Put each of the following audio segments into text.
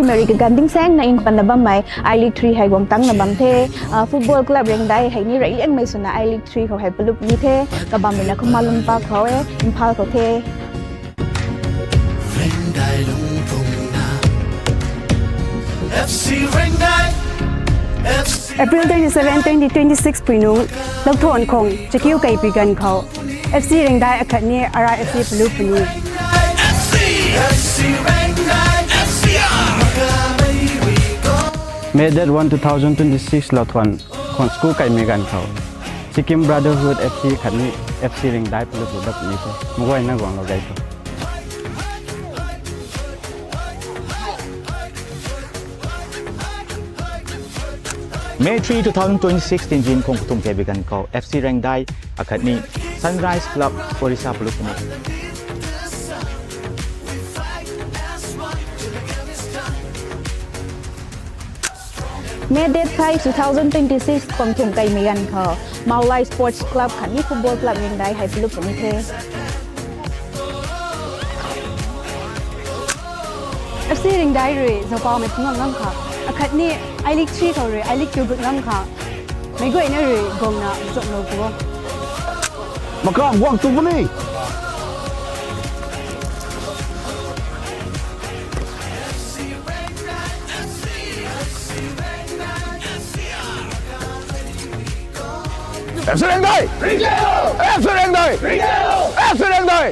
primary ka ganding sang na in panabam mai I League 3 hai gom tang na bam the football club reng dai hai ni rai leng mai suna I League 3 ko hai pelup ni the ka bam na ko malum pa kho e imphal ko the reng dai lung tung na FC reng dai April 27, 2026 Pinu, Lokthon Kong, Chekiu Kai Pigan Kau, FC Reng Dai Akadni Ara FC Pelup Ni. May that 1 2026 Lokthon Kong School Kai Megan Kau, Sikkim Brotherhood FC Akadni FC Reng Dai Pelup Ni. Mugwai na gong lo gai ko. May 3, 2026 Tinjin Kong Kutung Kebigan Ko FC Reng Dai Akadni Sunrise Club Orissa Pelupuni. May date 5 2026 Kong Tung Kai Megan Kho Maulai Sports Club Khani Football Club Reng Dai hai pelup ni the FC Reng Dai Re, Zopa Me Tung Ngam Kha, Akadni I League 3 Kau Re, I League 2 Ngam Kha. May go in a Re, Gong Na, Zok No Go. Makang wang tu beli. FC Reng Dai. FC Reng Dai. FC Reng Dai.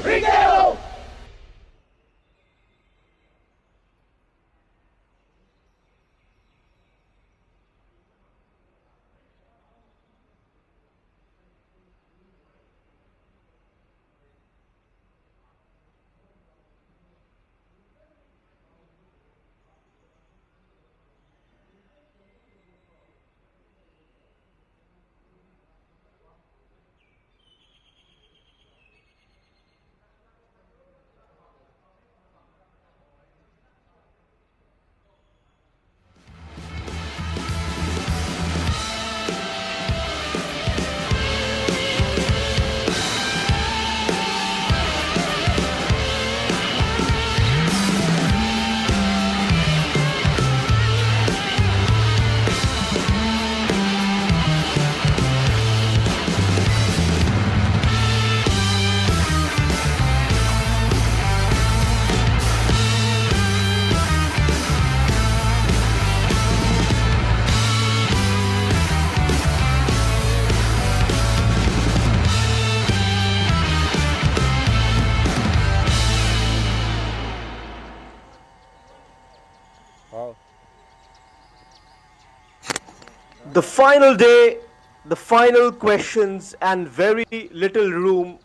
The final day, the final questions, and very little room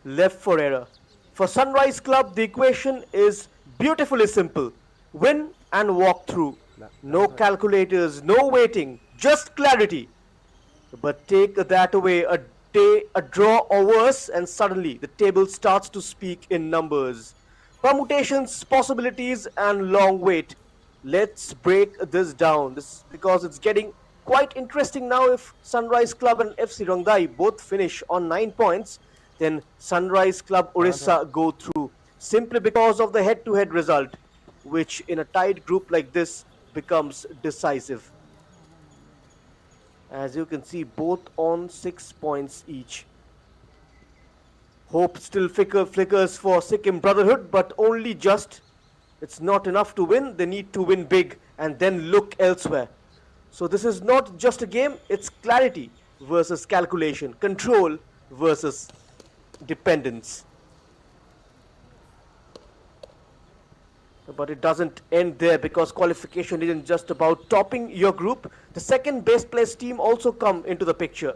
left for error. For Sunrise Club, the equation is beautifully simple. Win and walk through. No calculators, no waiting, just clarity. But take that away a draw or worse, and suddenly the table starts to speak in numbers. Permutations, possibilities, and long wait. Let's break this down, because it's getting quite interesting now. If Sunrise Club and FC Reng Dai both finish on 9 points, then Sunrise Club Orissa go through, simply because of the head-to-head result, which in a tight group like this becomes decisive. As you can see, both on 6 points each. Hope still flickers for Sikkim Brotherhood, but only just. It's not enough to win. They need to win big and then look elsewhere. So this is not just a game, it's clarity versus calculation, control versus dependence. But it doesn't end there, because qualification isn't just about topping your group. The second best placed team also come into the picture.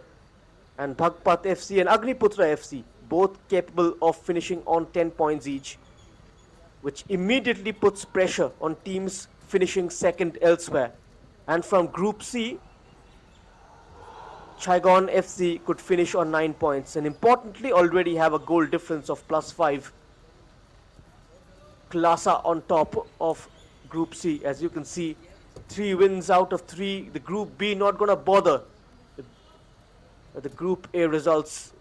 And Bhagpat FC and Agniputra FC, both capable of finishing on 10 points each, which immediately puts pressure on teams finishing second elsewhere. And from Group C, Chaigon FC could finish on 9 points, and importantly already have a goal difference of +5. Klasa on top of Group C. As you can see, 3 wins out of 3. The Group B not gonna bother. The Group A results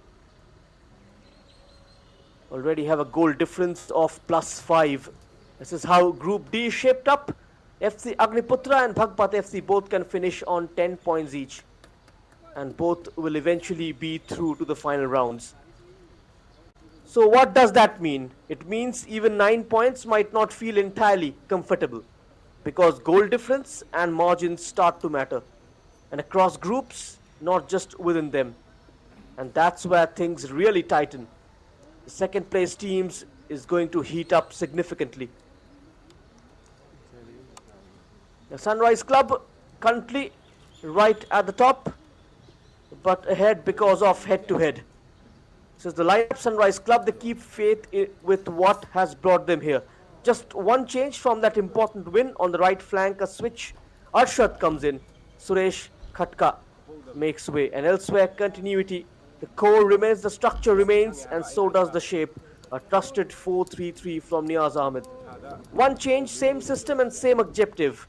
already have a goal difference of +5. This is how Group D is shaped up. FC Agniputra and Bhagpat FC both can finish on 10 points each, and both will eventually be through to the final rounds. So what does that mean? It means even 9 points might not feel entirely comfortable, because goal difference and margins start to matter, and across groups, not just within them. And that's where things really tighten. The second place teams is going to heat up significantly. The Sunrise Club currently right at the top, but ahead because of head-to-head. Since the lineup Sunrise Club, they keep faith with what has brought them here. Just one change from that important win on the right flank, a switch. Arshad comes in, Suresh Khatka makes way, and elsewhere continuity. The core remains, the structure remains, and so does the shape. A trusted 4-3-3 from Niaz Ahmed. One change, same system and same objective.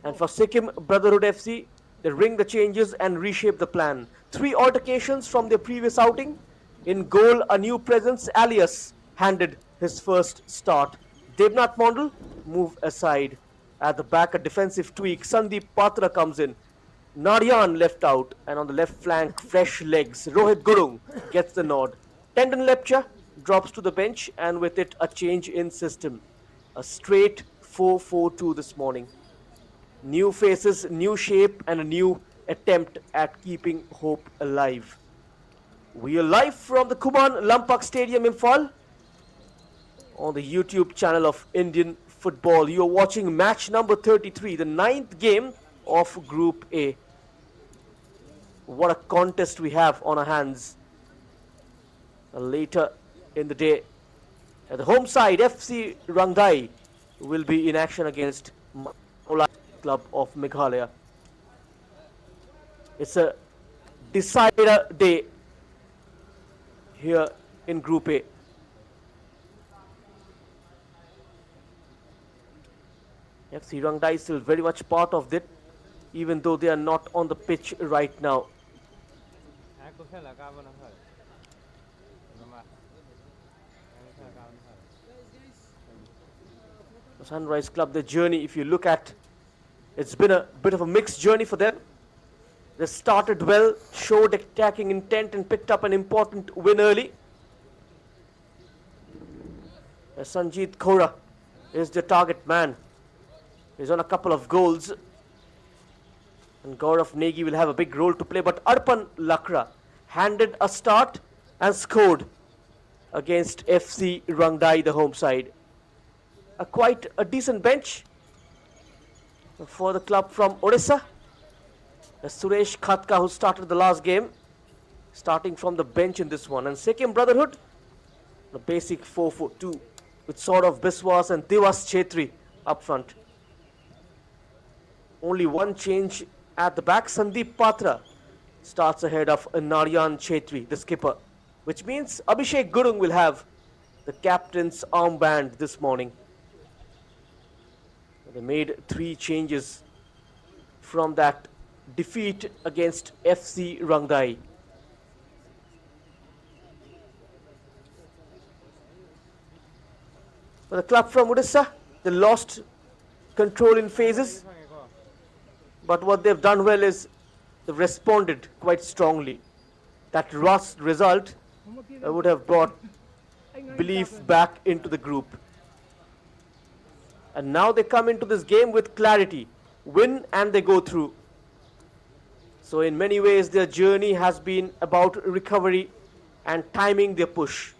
And for Sikkim Brotherhood FC, they ring the changes and reshape the plan. 3 altercations from their previous outing. In goal, a new presence, Alias handed his first start. Devnath Mondal move aside. At the back, a defensive tweak. Sandeep Patra comes in. Narayan left out, and on the left flank, fresh legs. Rohit Gurung gets the nod. Tendon Lepcha drops to the bench, and with it, a change in system. A straight 4-4-2 this morning. New faces, new shape, and a new attempt at keeping hope alive. We are live from the Kuman Lampak Stadium, Imphal, on the YouTube channel of Indian football. You are watching match number 33, the 9th game of Group A. What a contest we have on our hands. Later in the day, at the home side, FC Rangdai will be in action against Maula Club of Meghalaya. It's a decider day here in Group A. FC Rangdai is still very much part of it, even though they are not on the pitch right now. The Sunrise Club, their journey, if you look at, it's been a bit of a mixed journey for them. They started well, showed attacking intent, and picked up an important win early. Sanjeet Khora is the target man. He's on a couple of goals. And Gaurav Negi will have a big role to play. But Arpan Lakra handed a start and scored against FC Rangdai, the home side. Quite a decent bench for the club from Orissa. Suresh Khatka, who started the last game, starting from the bench in this one. And Sikkim Brotherhood, the basic 4-4-2 with sort of Biswas and Divas Chetri up front. Only one change at the back. Sandeep Patra starts ahead of Narayan Chetri, the skipper, which means Abhishek Gurung will have the captain's armband this morning. They made 3 changes from that defeat against FC Rangdai. For the club from Orissa, they lost control in phases, but what they've done well is they've responded quite strongly. That result would have brought belief back into the group. And now they come into this game with clarity. Win and they go through. So in many ways, their journey has been about recovery and timing their push.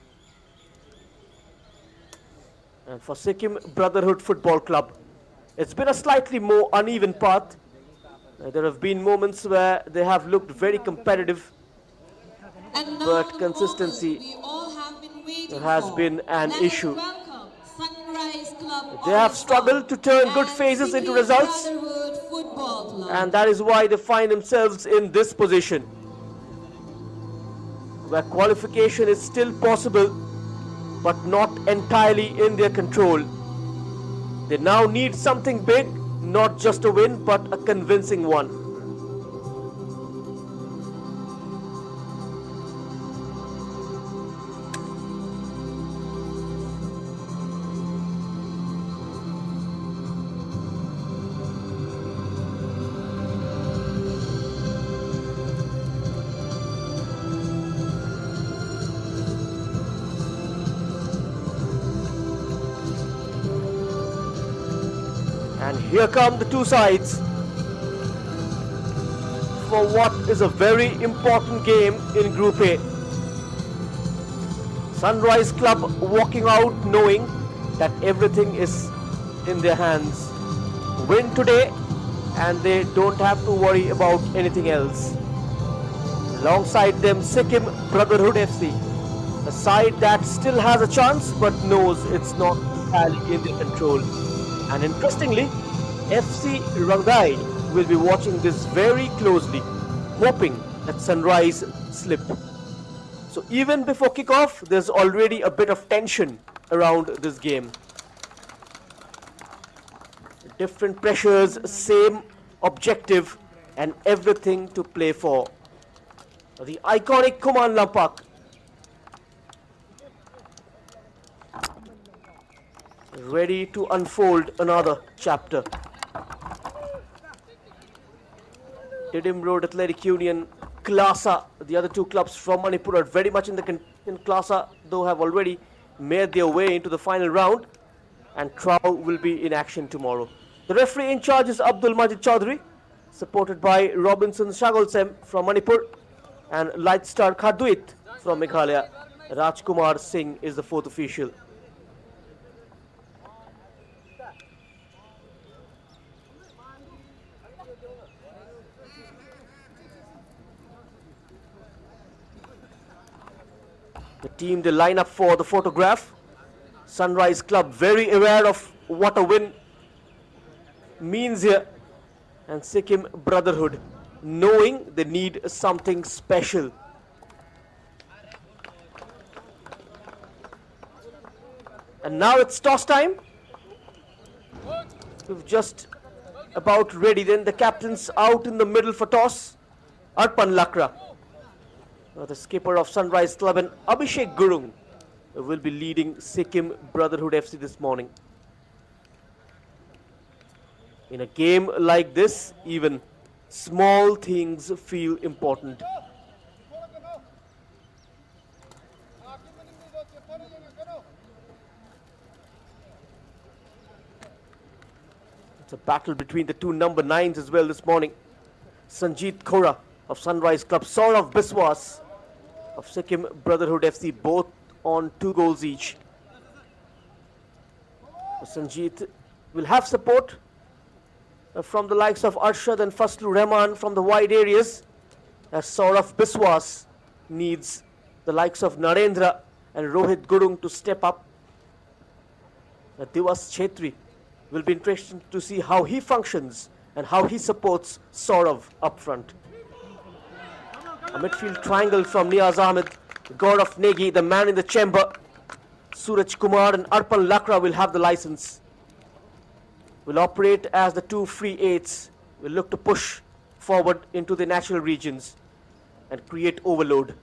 And for Sikkim Brotherhood Football Club, it's been a slightly more uneven path. There have been moments where they have looked very competitive, but consistency has been an issue. They have struggled to turn good phases into results, and that is why they find themselves in this position, where qualification is still possible, but not entirely in their control. They now need something big, not just a win, but a convincing one. And here come the two sides for what is a very important game in Group A. Sunrise Club walking out knowing that everything is in their hands. Win today and they don't have to worry about anything else. Alongside them, Sikkim Brotherhood FC, a side that still has a chance but knows it's not entirely in their control. And interestingly, FC Rangdai will be watching this very closely, hoping that Sunrise slip. So even before kickoff, there's already a bit of tension around this game. Different pressures, same objective, and everything to play for. The iconic Kuman Lampak. Ready to unfold another chapter. Didim Road Athletic Union, Klasa, the other two clubs from Manipur are very much in Klasa, though have already made their way into the final round, and Trau will be in action tomorrow. The referee in charge is Abdul Majid Chaudhary, supported by Robinson Shagolsem from Manipur and Lightstar Khaduit from Meghalaya. Rajkumar Singh is the fourth official. The team they line up for the photograph. Sunrise Club very aware of what a win means here, and Sikkim Brotherhood knowing they need something special. And now it's toss time. We've just about ready. Then the captain's out in the middle for toss. Arpan Lakra, the skipper of Sunrise Club, and Abhishek Gurung will be leading Sikkim Brotherhood FC this morning. In a game like this, even small things feel important. It's a battle between the two number 9s as well this morning. Sanjeet Khora of Sunrise Club, Saurav Biswas of Sikkim Brotherhood FC, both on 2 goals each. Sanjeet will have support from the likes of Arshad and Faslu Rahman from the wide areas, as Saurav Biswas needs the likes of Narendra and Rohit Gurung to step up. Divas Chetri will be interesting to see how he functions and how he supports Saurav up front. A midfield triangle from Niaz Ahmed, God of Negi, the man in the chamber. Suraj Kumar and Arpan Lakra will have the license. Will operate as the 2 free 8s. Will look to push forward into the natural regions and create overload.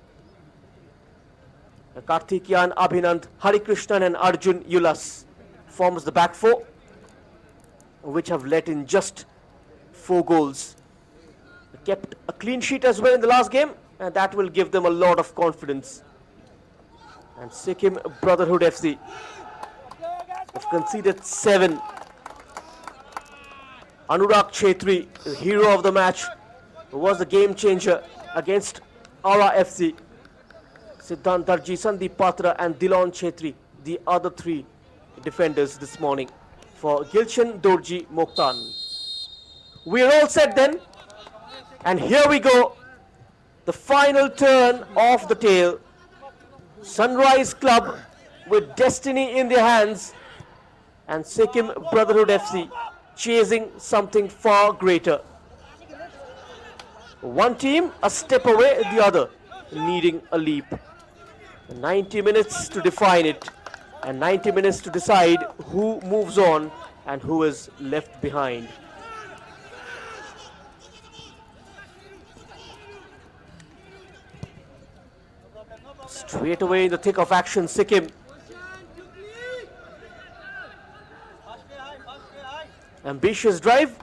Karthikeyan, Abhinand, Harikrishnan and Arjun Ulas forms the back 4, which have let in just 4 goals. They kept a clean sheet as well in the last game, and that will give them a lot of confidence. And Sikkim Brotherhood FC have conceded 7. Anurag Chetri, the hero of the match, was the game changer against Aura FC. Siddhant Darji, Sandeep Patra and Dilon Chetri, the other 3 defenders this morning for Gilshan Dorji Mokhtan. We're all set then, and here we go, the final turn of the tale. Sunrise Club with destiny in their hands, and Sikkim Brotherhood FC chasing something far greater. One team a step away, the other needing a leap. 90 minutes to define it, and 90 minutes to decide who moves on and who is left behind. Straight away in the thick of action, Sikkim. Ambitious drive,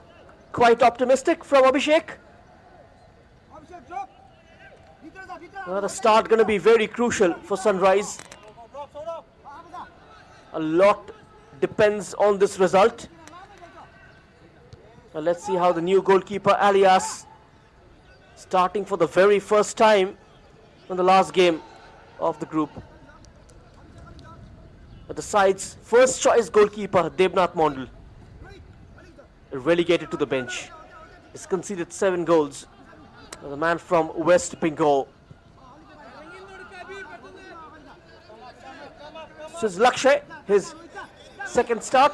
quite optimistic from Abhishek. The start going to be very crucial for Sunrise. A lot depends on this result. Well, let's see how the new goalkeeper Alias, starting for the very first time in the last game of the group. But the side's first choice goalkeeper Debnath Mondal, relegated to the bench. He's conceded 7 goals. The man from West Bengal. This is Lakshay, his second start.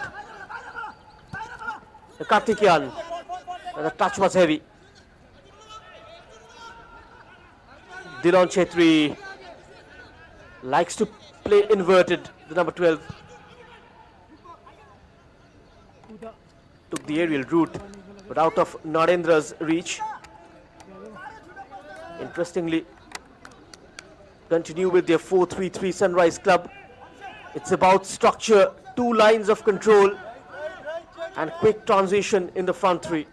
The Karthikeyan, and the touch was heavy. Dilon Chetri likes to play inverted, the number 12. Took the aerial route, but out of Narendra's reach. Interestingly, continue with their 4-3-3 Sunrise Club. It's about structure, 2 lines of control, and quick transition in the front 3.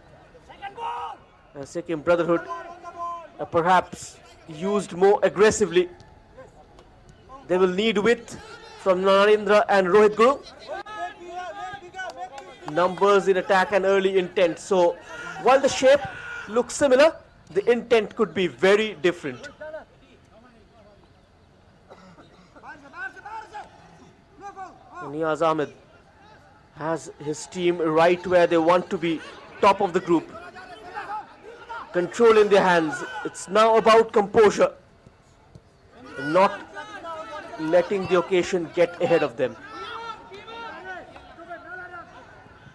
Sikkim Brotherhood perhaps used more aggressively. They will need width from Narendra and Rohit Guru. Numbers in attack and early intent. So while the shape looks similar, the intent could be very different. Niaz Ahmed has his team right where they want to be, top of the group. Control in their hands. It's now about composure, not letting the occasion get ahead of them.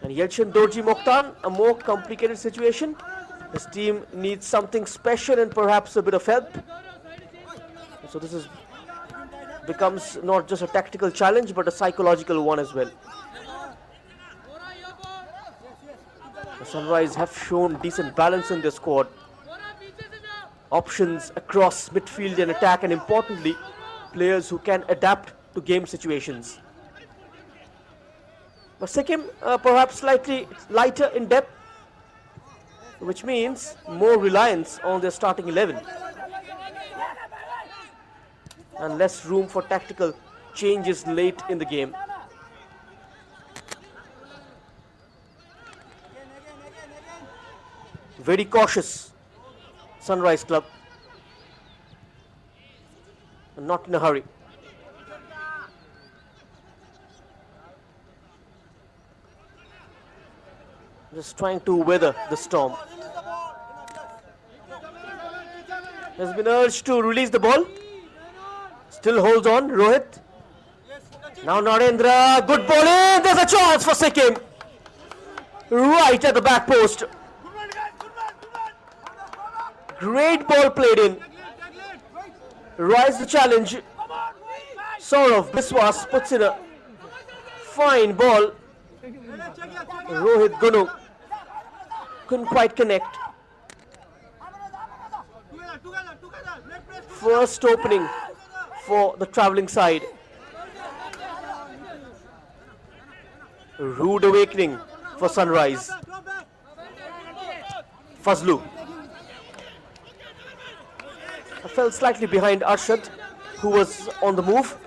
And Yelchin Dorji Mokhtar, a more complicated situation. His team needs something special and perhaps a bit of help. So this becomes not just a tactical challenge but a psychological one as well. The Sunrise have shown decent balance in their squad. Options across midfield and attack, and importantly, players who can adapt to game situations. But Sikkim perhaps slightly lighter in depth, which means more reliance on their starting 11 and less room for tactical changes late in the game. Very cautious Sunrise Club, not in a hurry. Just trying to weather the storm. Has been urged to release the ball. Still holds on, Rohit. Now Narendra, good ball in. There's a chance for Sikkim. Right at the back post. Great ball played in. Rise the challenge. Saurav Biswas puts in a fine ball. Rohit Gunu couldn't quite connect. First opening for the travelling side. Rude awakening for Sunrise. Fazlu. Fell slightly behind Arshad, who was on the move.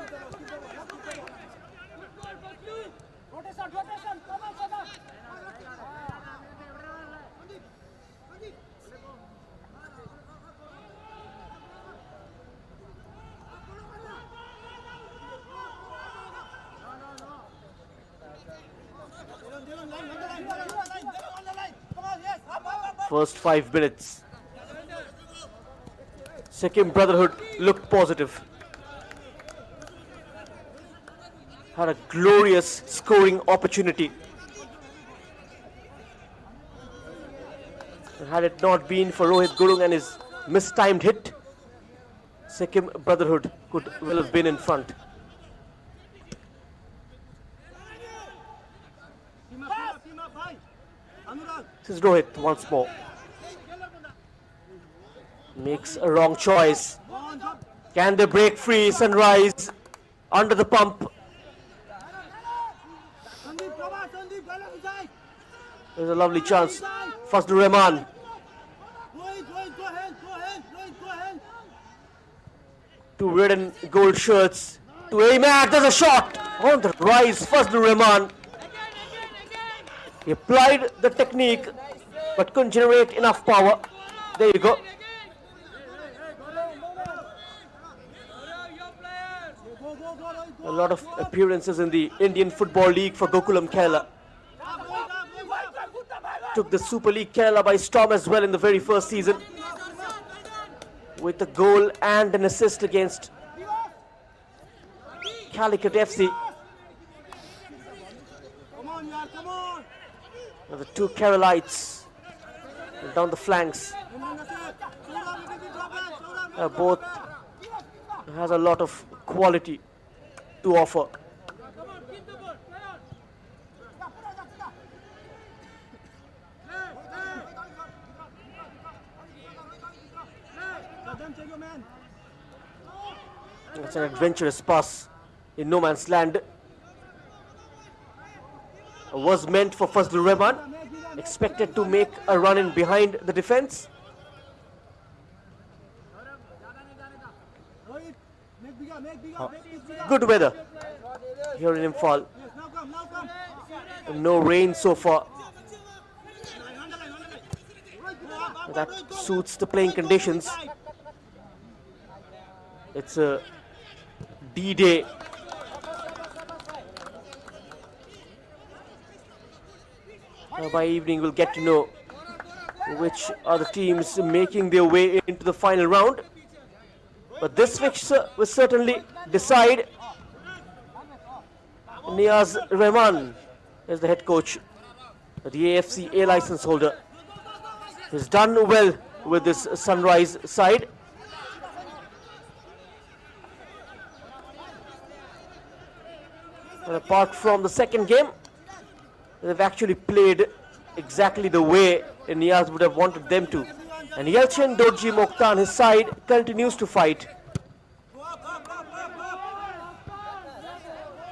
First 5 minutes. Sikkim Brotherhood looked positive. Had a glorious scoring opportunity. Had it not been for Rohit Gurung and his mistimed hit, Sikkim Brotherhood could well have been in front. This is Rohit once more. Makes a wrong choice. Can they break free? Sunrise under the pump. There's a lovely chance. Fazlur Rahman. Two red and gold shirts. To aim at. There's a shot. On the rise, Fazlur Rahman. He applied the technique but couldn't generate enough power. There you go. A lot of appearances in the Indian Football League for Gokulam Kerala. Took the Super League Kerala by storm as well in the very first season, with a goal and an assist against Calicut FC. The two Keralites down the flanks. Both has a lot of quality to offer. It's an adventurous pass in no man's land. Was meant for Fazlur Rahman. Expected to make a run in behind the defense. Good weather here in Imphal. No rain so far. That suits the playing conditions. It's a D-Day. By evening we'll get to know which are the teams making their way into the final round. But this fixture will certainly decide. Niaz Rahman is the head coach, the AFC A license holder. He's done well with this Sunrise side. And apart from the second game, they've actually played exactly the way Niaz would have wanted them to. And Yelchin Dorji Mokhtar, his side, continues to fight.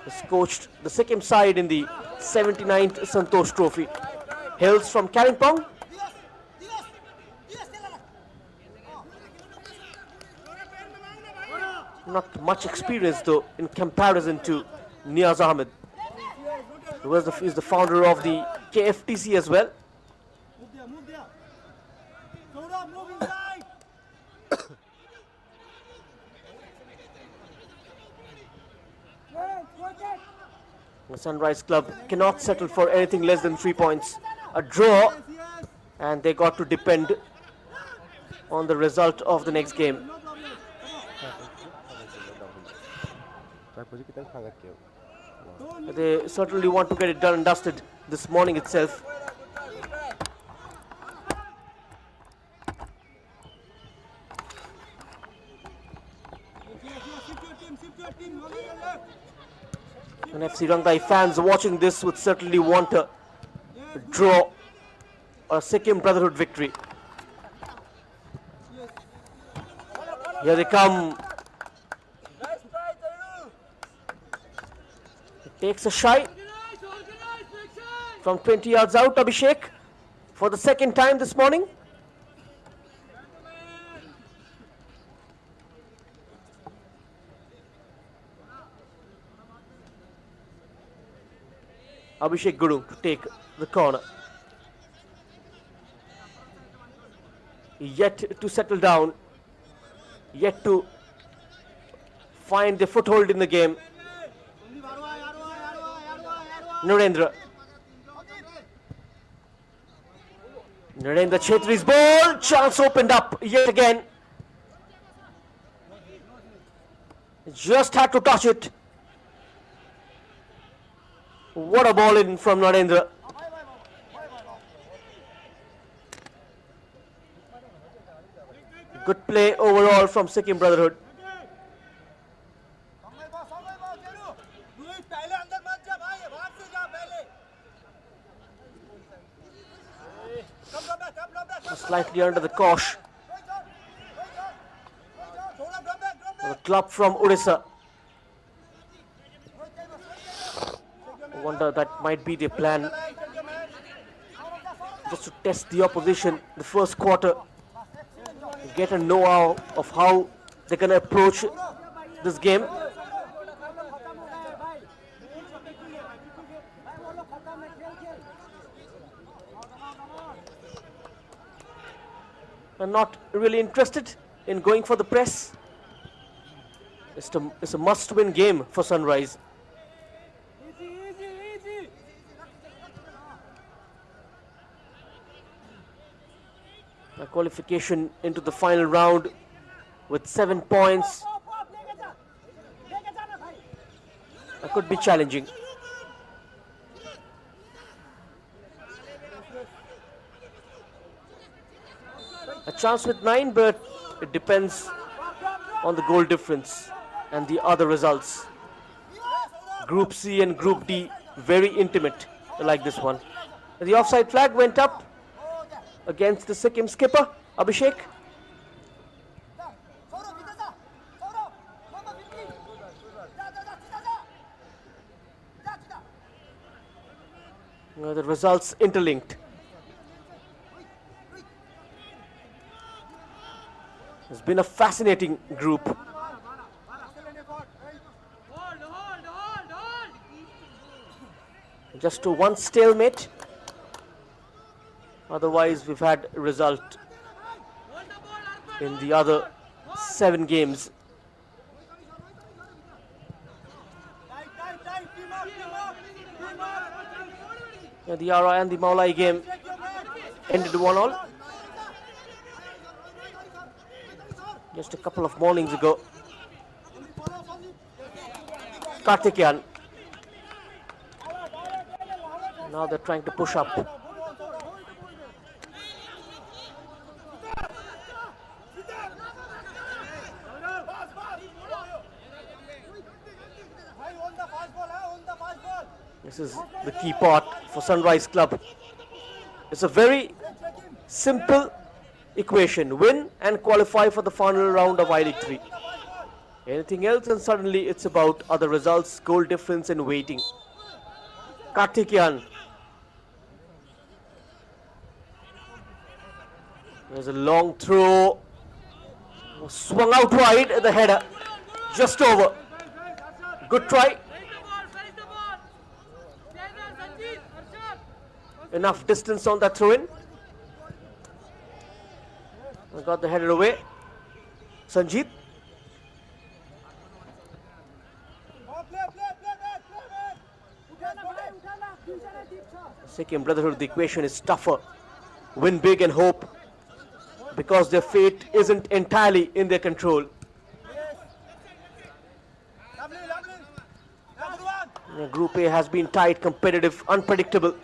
He's coached the Sikkim side in the 79th Santosh Trophy. Hails from Kalimpong. Not much experience though in comparison to Niaz Ahmed, who is the founder of the KFTC as well. The Sunrise Club cannot settle for anything less than 3 points. A draw, and they got to depend on the result of the next game. They certainly want to get it done and dusted this morning itself. And FC Rangdai fans watching this would certainly want a draw or a Sikkim Brotherhood victory. Here they come. Takes a shy from 20 yards out, Abhishek, for the second time this morning. Abhishek Guru to take the corner. Yet to settle down, yet to find the foothold in the game. Narendra Chetri's ball, chance opened up yet again. Just had to touch it. What a ball in from Narendra. Good play overall from Sikkim Brotherhood. Slightly under the cosh. The club from Orissa. I wonder that might be their plan. Just to test the opposition the first quarter. Get a know-how of how they're going to approach this game. are not really interested in going for the press. It's a must-win game for Sunrise. A qualification into the final round with 7 points. That could be challenging. A chance with 9, but it depends on the goal difference and the other results. Group C and Group D, very intimate like this one. The offside flag went up against the Sikkim skipper, Abhishek. The results interlinked. It's been a fascinating group. Just to one stalemate. Otherwise, we've had a result in the other 7 games. The Ara and the Maulai game ended 1-1. Just a couple of mornings ago. Karthikeyan. Now they're trying to push up. This is the key part for Sunrise Club. It's a very simple equation. Win and qualify for the final round of I-League 3. Anything else and suddenly it's about other results, goal difference and waiting. Karthikeyan. There's a long throw. Swung out wide at the header. Just over. Good try. Enough distance on that throw-in. Got the header away. Sanjeet. Sikkim Brotherhood, the equation is tougher. Win big and hope, because their fate isn't entirely in their control. Group A has been tight, competitive, unpredictable.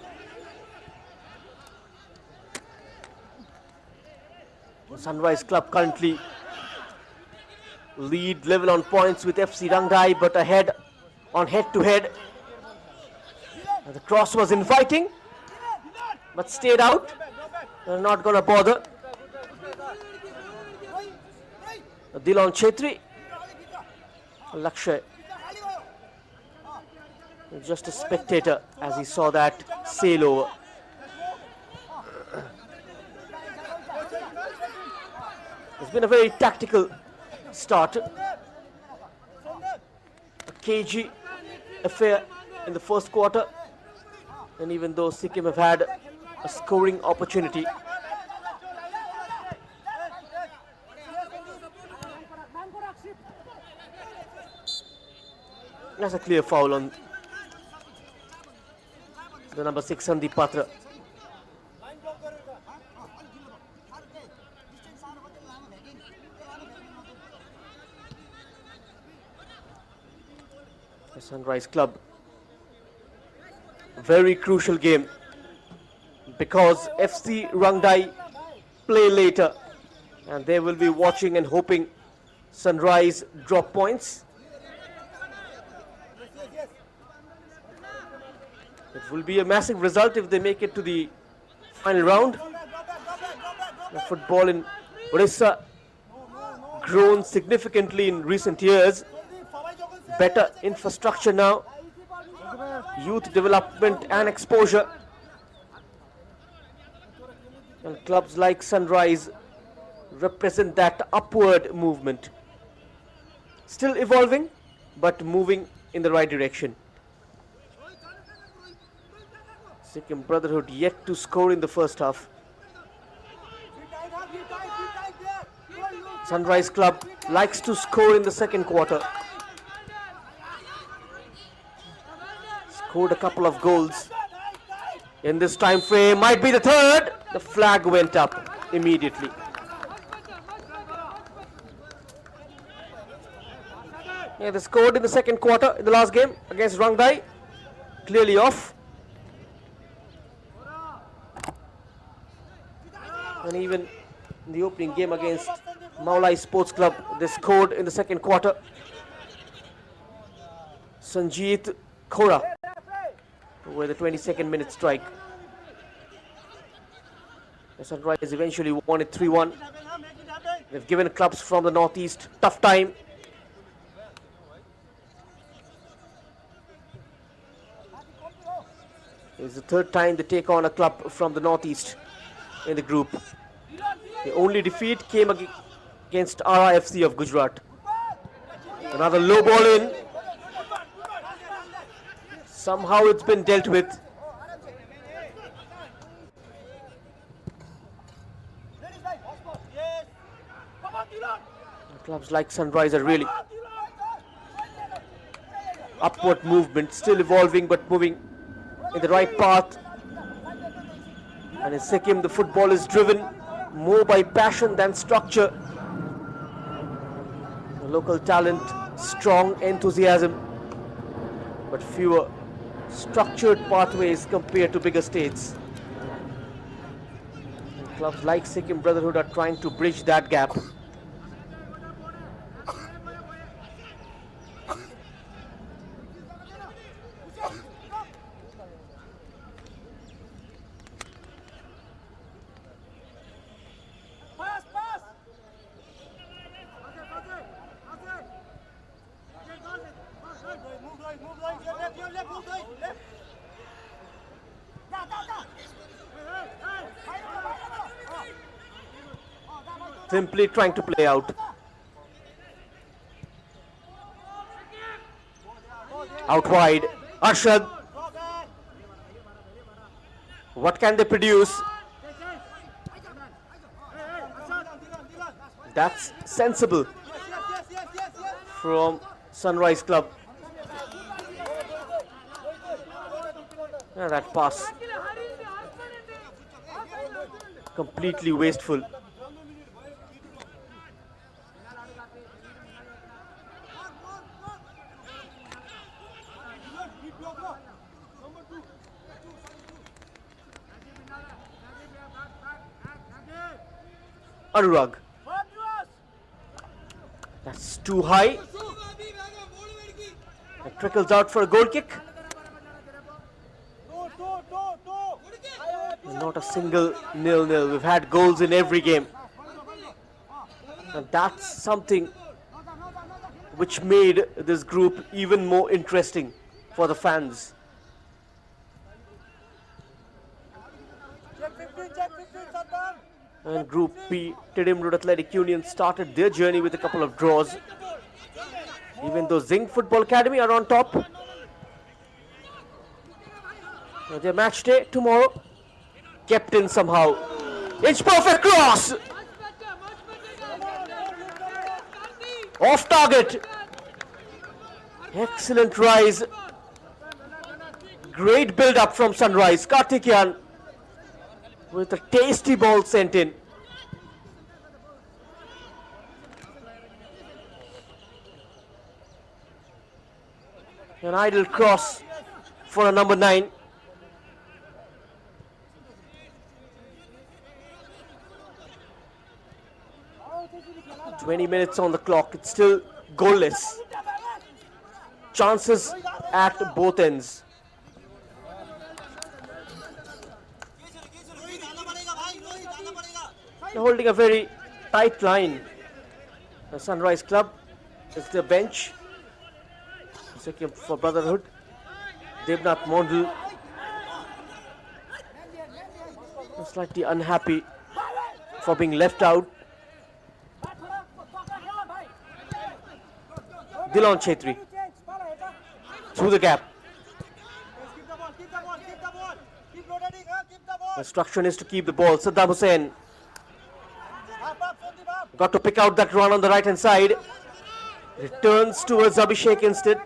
Sunrise Club currently lead level on points with FC Rangdai, but ahead on head-to-head. The cross was inviting, but stayed out. They're not going to bother. Dilon Chetri. Lakshay. Just a spectator as he saw that sail over. It's been a very tactical start. A cagey affair in the first quarter. And even though Sikkim have had a scoring opportunity, that's a clear foul on the number 6, Sandeep Patra. The Sunrise Club. Very crucial game because FC Rangdai play later and they will be watching and hoping Sunrise drop points. It will be a massive result if they make it to the final round. The football in Orissa grown significantly in recent years. Better infrastructure now. Youth development and exposure. And clubs like Sunrise represent that upward movement. Still evolving, but moving in the right direction. Sikkim Brotherhood yet to score in the first half. Sunrise Club likes to score in the second quarter. Scored a couple of goals in this time frame. Might be the third. The flag went up immediately. Yeah, they scored in the second quarter in the last game against Rangdai. Clearly off. And even in the opening game against Maulai Sports Club, they scored in the second quarter. Sanjeet Khora with the 22nd minute strike. The Sunrise eventually won it 3-1. They've given clubs from the northeast tough time. It's the third time they take on a club from the northeast in the group. The only defeat came against RFC of Gujarat. Another low ball in. Somehow it's been dealt with. Clubs like Sunrise are really upward movement, still evolving but moving in the right path. And in Sikkim, the football is driven more by passion than structure. The local talent, strong enthusiasm, but fewer structured pathways compared to bigger states. And clubs like Sikkim Brotherhood are trying to bridge that gap. Simply trying to play out. Out wide, Arshad. What can they produce? That's sensible from Sunrise Club. That pass completely wasteful. Anurag. That's too high. It trickles out for a goal kick. Not a single 0-0. We've had goals in every game. And that's something which made this group even more interesting for the fans. And Group B, Tidim Road Athletic Union started their journey with a couple of draws. Even though Zing Football Academy are on top. Their match day tomorrow. Kept in somehow. It's perfect cross! Off target. Excellent rise. Great build up from Sunrise. Karthikeyan with a tasty ball sent in. An idle cross for a number 9. "20 minutes on the clock, it's still goalless. Chances at both ends. They're holding a very tight line. The Sunrise Club is the bench. Sikkim for Brotherhood. Devnath Mondal slightly unhappy for being left out. Dilon Chetri through the gap. The instruction is to keep the ball. Saddam Hussain got to pick out that run on the right hand side. Returns towards Abhishek instead.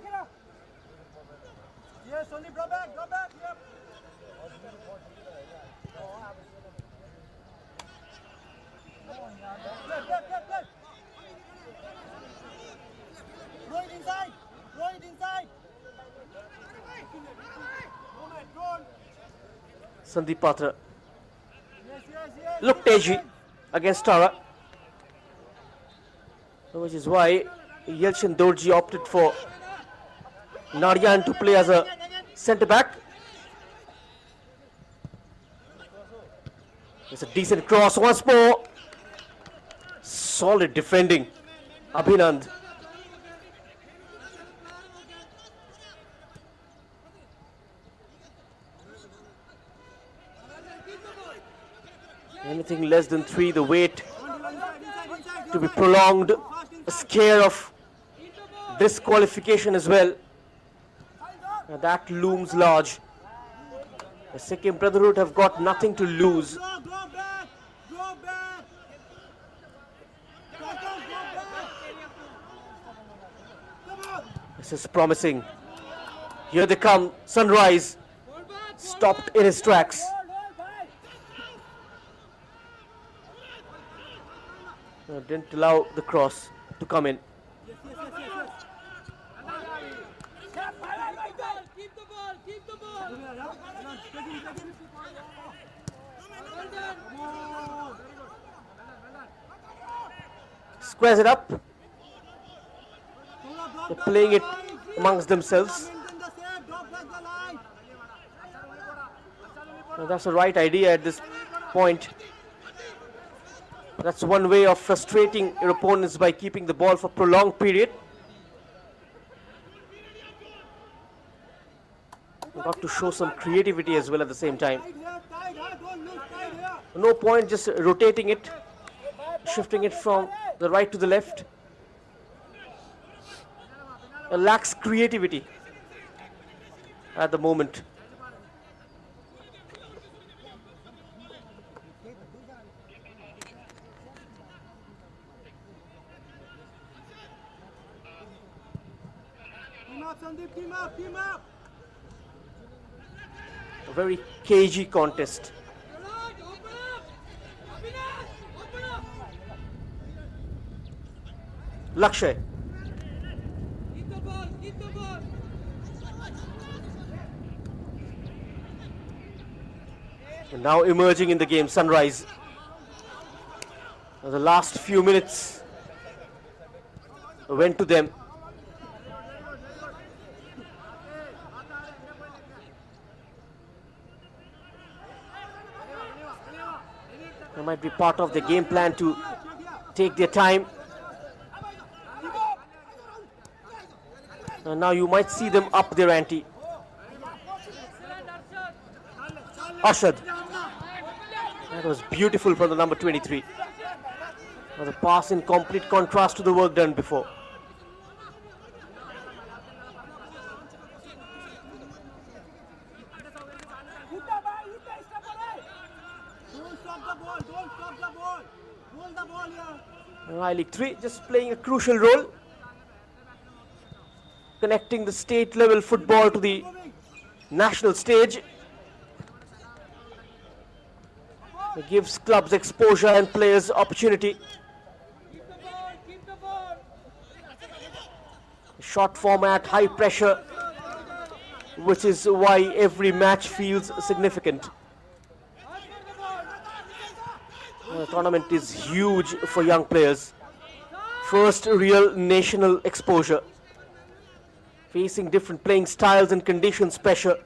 Sandeep Patra looked edgy against Tara, which is why Yelchin Dorji opted for Narayan to play as a centre back. It's a decent cross once more. Solid defending, Abhinand. Anything less than 3, the wait to be prolonged, a scare of disqualification as well. Now that looms large. The Sikkim Brotherhood have got nothing to lose. This is promising. Here they come, Sunrise, stopped in his tracks. Didn't allow the cross to come in. Squares it up. They're playing it amongst themselves. Now that's the right idea at this point. That's one way of frustrating your opponents, by keeping the ball for prolonged period. You've got to show some creativity as well at the same time. No point just rotating it, shifting it from the right to the left. It lacks creativity at the moment. A very cagey contest. Lakshay. And now emerging in the game, Sunrise. The last few minutes went to them. It might be part of the game plan to take their time. And now you might see them up their ante. Ashad. That was beautiful from the number 23. Now the pass in complete contrast to the work done before. I-League 3 just playing a crucial role, connecting the state level football to the national stage. It gives clubs exposure and players opportunity. Short format, high pressure, which is why every match feels significant. The tournament is huge for young players. First real national exposure. Facing different playing styles and conditions, pressure.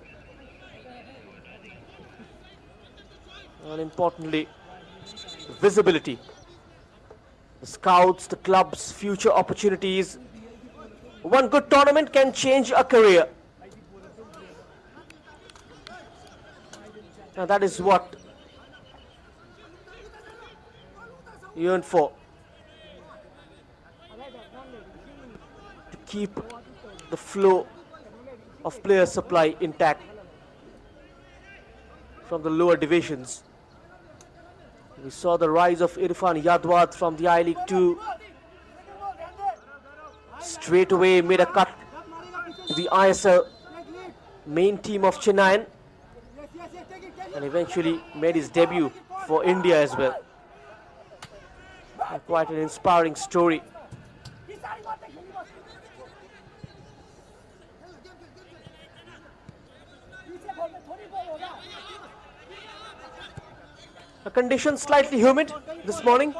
And importantly, visibility. The scouts, the clubs, future opportunities. One good tournament can change a career. Now that is what you yearn for. To keep the flow of player supply intact from the lower divisions. We saw the rise of Irfan Yadwad from the I-League 2. Straight away made a cut to the ISL main team of Chennai and eventually made his debut for India as well. Quite an inspiring story. The conditions slightly humid this morning.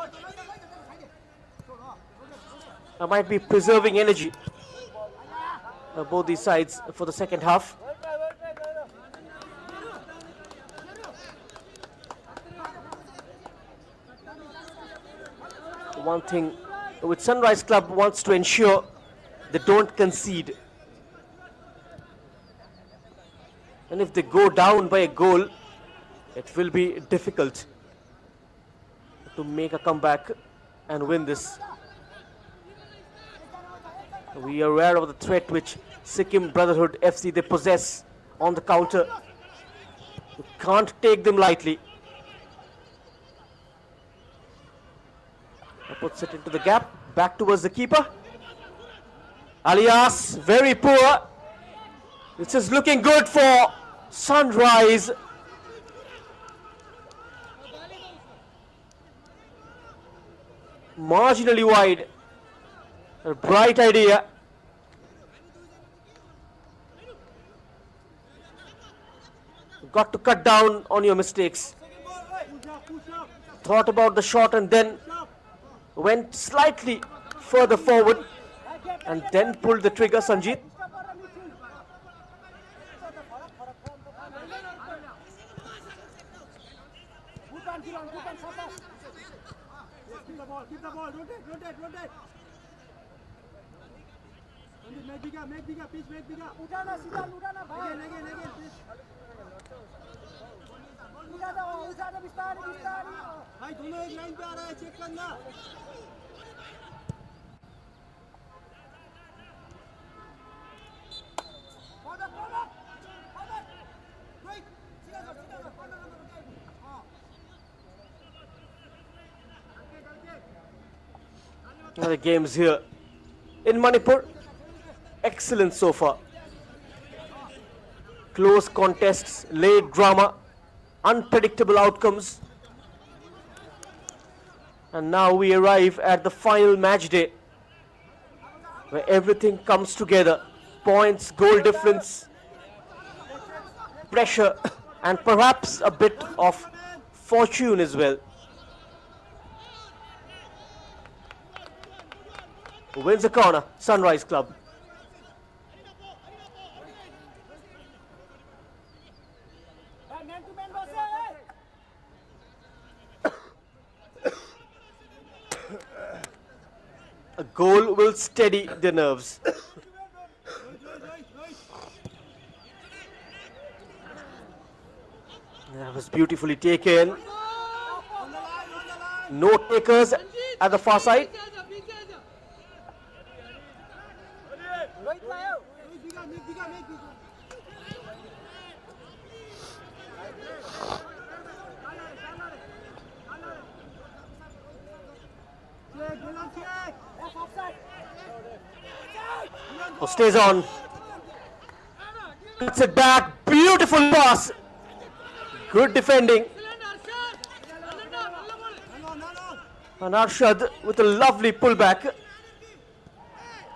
I might be preserving energy both these sides for the second half. One thing which Sunrise Club wants to ensure, they don't concede. And if they go down by a goal, it will be difficult to make a comeback and win this. We are aware of the threat which Sikkim Brotherhood FC they possess on the counter. You can't take them lightly. Puts it into the gap, back towards the keeper. Alias, very poor. This is looking good for Sunrise. Marginally wide. A bright idea. Got to cut down on your mistakes. Thought about the shot and then went slightly further forward and then pulled the trigger, Sanjeet. Make bigger, pitch, make bigger. Udana, again, please. Udana, bistari. भाई दोनों एक line पे आ रहा है, check करना. The games here in Manipur, excellent so far. Close contests, late drama, unpredictable outcomes. And now we arrive at the final match day where everything comes together. Points, goal difference, pressure, and perhaps a bit of fortune as well. Wins a corner, Sunrise Club. A goal will steady the nerves. That was beautifully taken. No takers at the far side. Stays on. Puts it back. Beautiful pass. Good defending. And Arshad with a lovely pullback.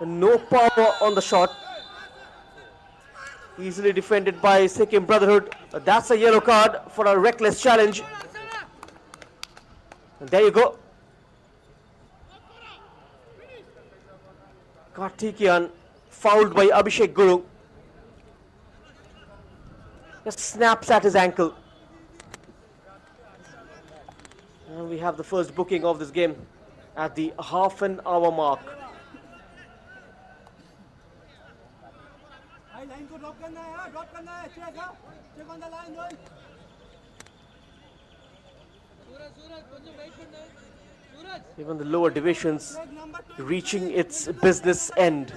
And no power on the shot. Easily defended by Sikkim Brotherhood. That's a yellow card for a reckless challenge. And there you go. Karthikeyan fouled by Abhishek Guru. Just snaps at his ankle. And we have the first booking of this game at the half an hour mark. Even the lower divisions reaching its business end.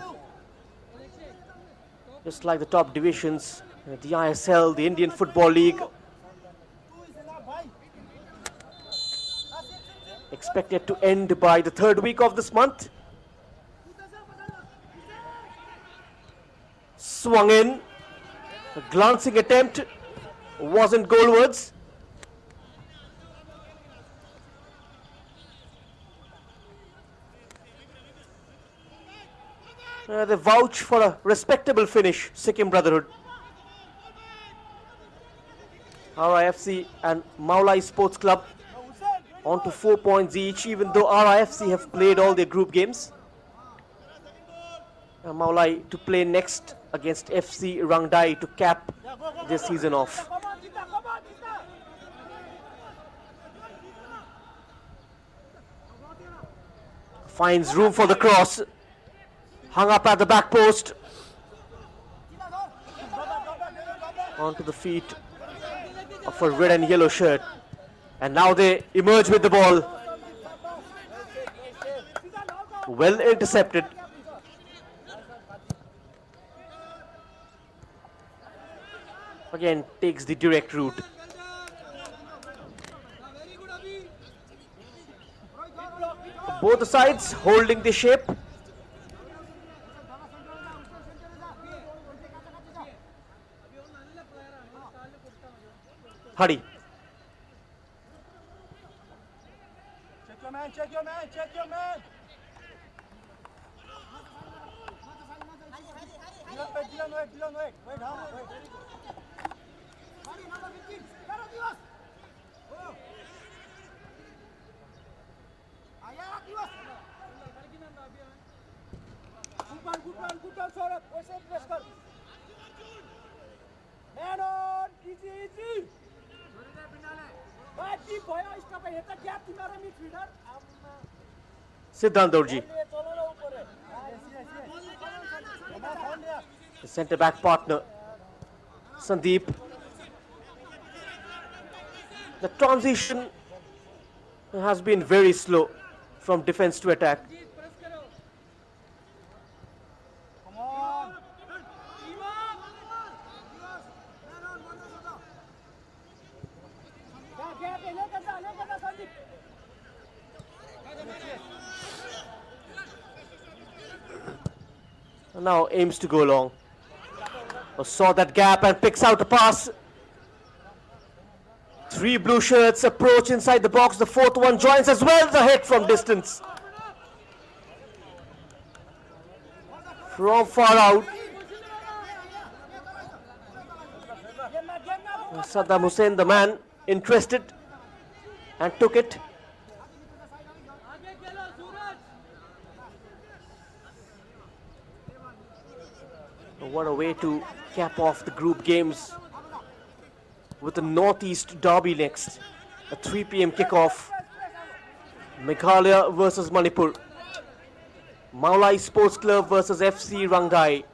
Just like the top divisions, the ISL, the Indian Football League. expected to end by the third week of this month. Swung in, a glancing attempt, wasn't goalwards. They vouch for a respectable finish, Sikkim Brotherhood. RIFC and Maulai Sports Club on to 4 points each, even though RIFC have played all their group games. Maulai to play next against FC Rangdai to cap this season off. Finds room for the cross. Hung up at the back post. Onto the feet of a red and yellow shirt. And now they emerge with the ball. Well intercepted. Again takes the direct route. Both the sides holding the shape. Hurry. Check your man, check your man, check your man. Dylan, wait. Wait, huh? Wait. Number 15. Good ball, Saurabh. Oise press kar. Man on, easy. Bati bhaya iska pa heta gap timara midfielder. Siddhant Dorji. The centre back partner, Sandeep. The transition has been very slow from defense to attack. Come on. Now aims to go long. Saw that gap and picks out a pass. Three blue shirts approach inside the box. The fourth one joins as well. The hit from distance. From far out. Saddam Hussein, the man, interested and took it. What a way to cap off the group games with the Northeast Derby next. A 3 p.m. kickoff. Meghalaya versus Manipur. Maulai Sports Club versus FC Rangdai,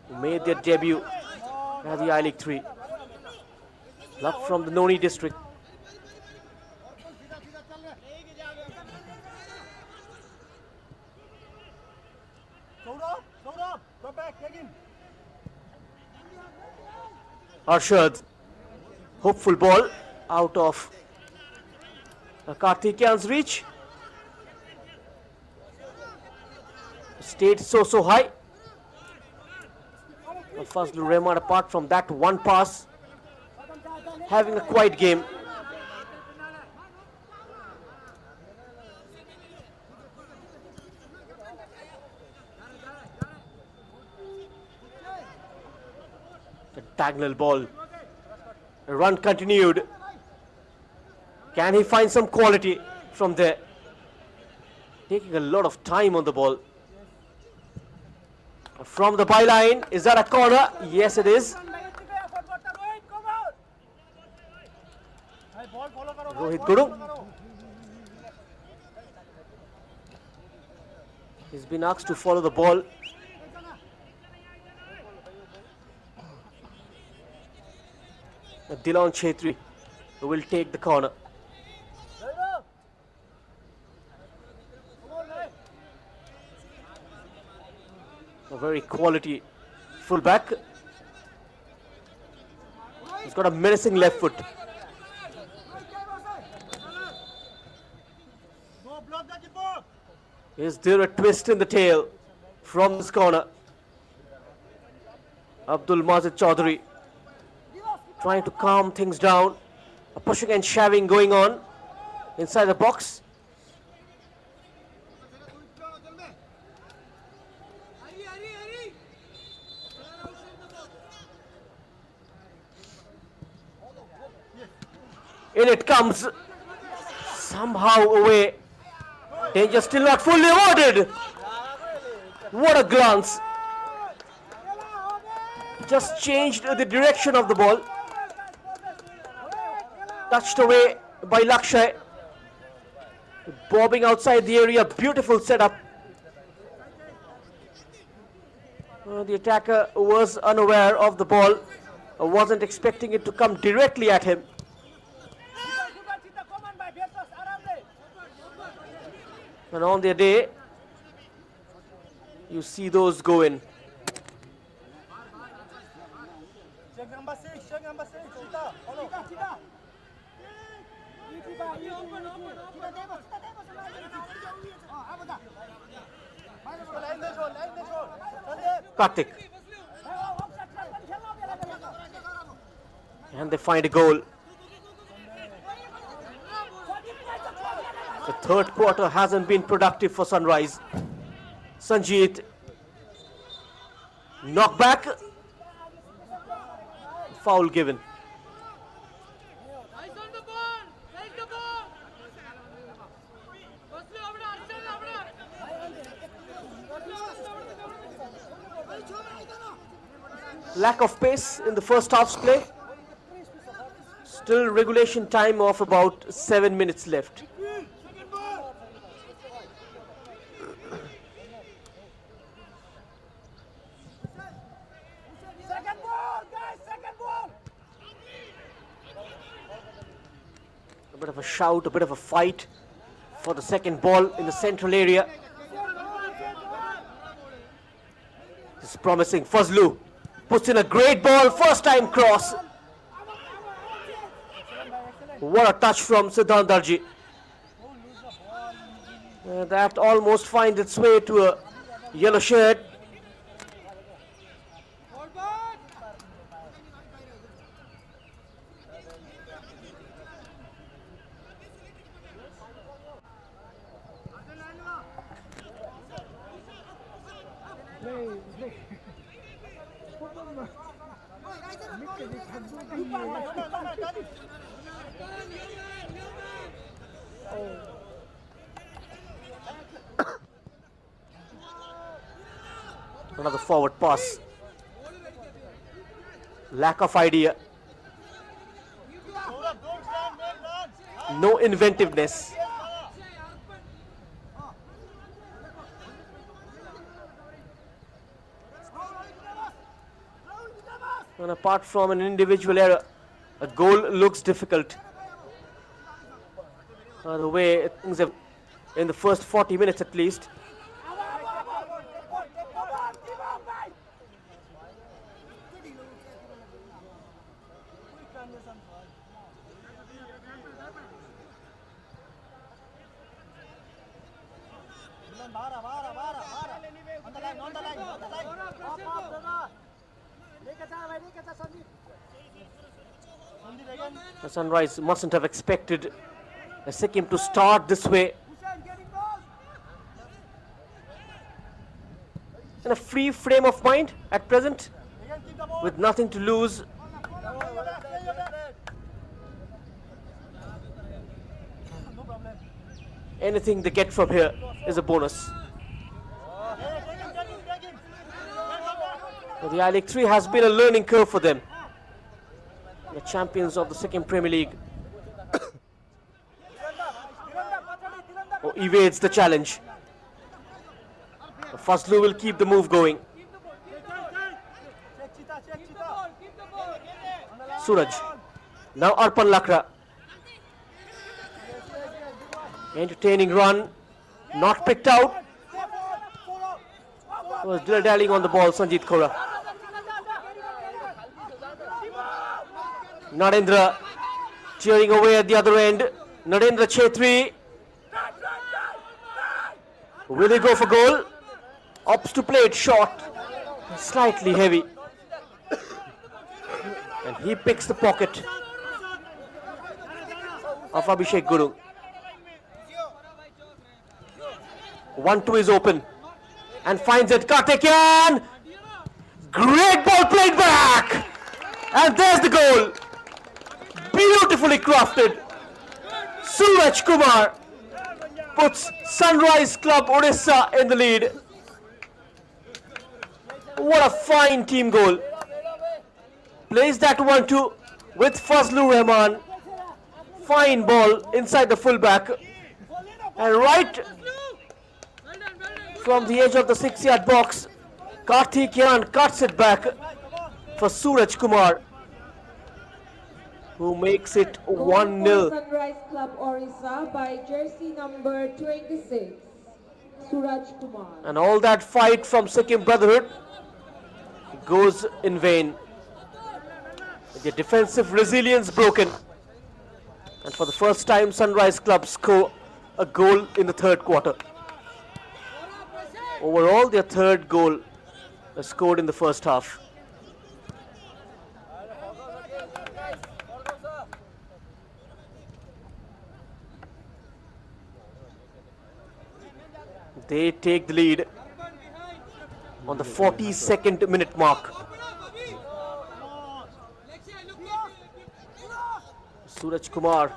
who made their debut at the I-League 3. Club from the Noni district. Saurabh, go back, take him. Arshad, hopeful ball out of Karthikeyan's reach. Stayed so high. Fazlur Rahman, apart from that one pass, having a quiet game. The diagonal ball. A run continued. Can he find some quality from there? Taking a lot of time on the ball. From the byline, is that a corner? Yes, it is. Rohit Guru. He's been asked to follow the ball. Dilon Chetri will take the corner. A very quality fullback. He's got a menacing left foot. Is there a twist in the tail from this corner? Abdul Mazid Chaudhary trying to calm things down. A pushing and shoving going on inside the box. In it comes, somehow away. Danger still not fully avoided. What a glance. Just changed the direction of the ball. Touched away by Lakshay. Bobbing outside the area, beautiful setup. The attacker was unaware of the ball. Wasn't expecting it to come directly at him. And on their day, you see those go in. Check number 6, Sita. Follow. Karthik. And they find a goal. The third quarter hasn't been productive for Sunrise. Sanjeet. Knock back. Foul given. Lack of pace in the first half's play. Still regulation time of about 7 minutes left. A bit of a shout, a bit of a fight for the second ball in the central area. This is promising. Fazlu puts in a great ball, first time cross. What a touch from Siddhant Darji. That almost finds its way to a yellow shirt. Another forward pass. Lack of idea. No inventiveness. And apart from an individual error, a goal looks difficult. The way things have in the first 40 minutes at least. The Sunrise mustn't have expected the Sikkim to start this way. In a free frame of mind at present, with nothing to lose. Anything they get from here is a bonus. The I-League 3 has been a learning curve for them. The champions of the Sikkim Premier League. Evades the challenge. Fazlu will keep the move going. Suraj. Now Arpan Lakra. Entertaining run. Not picked out. Was dilly-dallying on the ball, Sanjeet Kaura. Narendra cheering away at the other end. Narendra Chetri. Will he go for goal? Opts to play it short, slightly heavy. And he picks the pocket of Abhishek Guru. 1-2 is open and finds it. Karthikeyan! Great ball played back! And there's the goal. Beautifully crafted. Suraj Kumar puts Sunrise Club Orissa in the lead. What a fine team goal. Plays that 1-2 with Fazlur Rahman. Fine ball inside the fullback. And right from the edge of the 6-yard box, Karthikeyan cuts it back for Suraj Kumar, who makes it 1-0. Sunrise Club Orissa by jersey number 26, Suraj Kumar. And all that fight from Sikkim Brotherhood goes in vain. The defensive resilience broken. And for the first time, Sunrise Club score a goal in the third quarter. Overall, their third goal was scored in the first half. They take the lead on the 42nd minute mark. Suraj Kumar,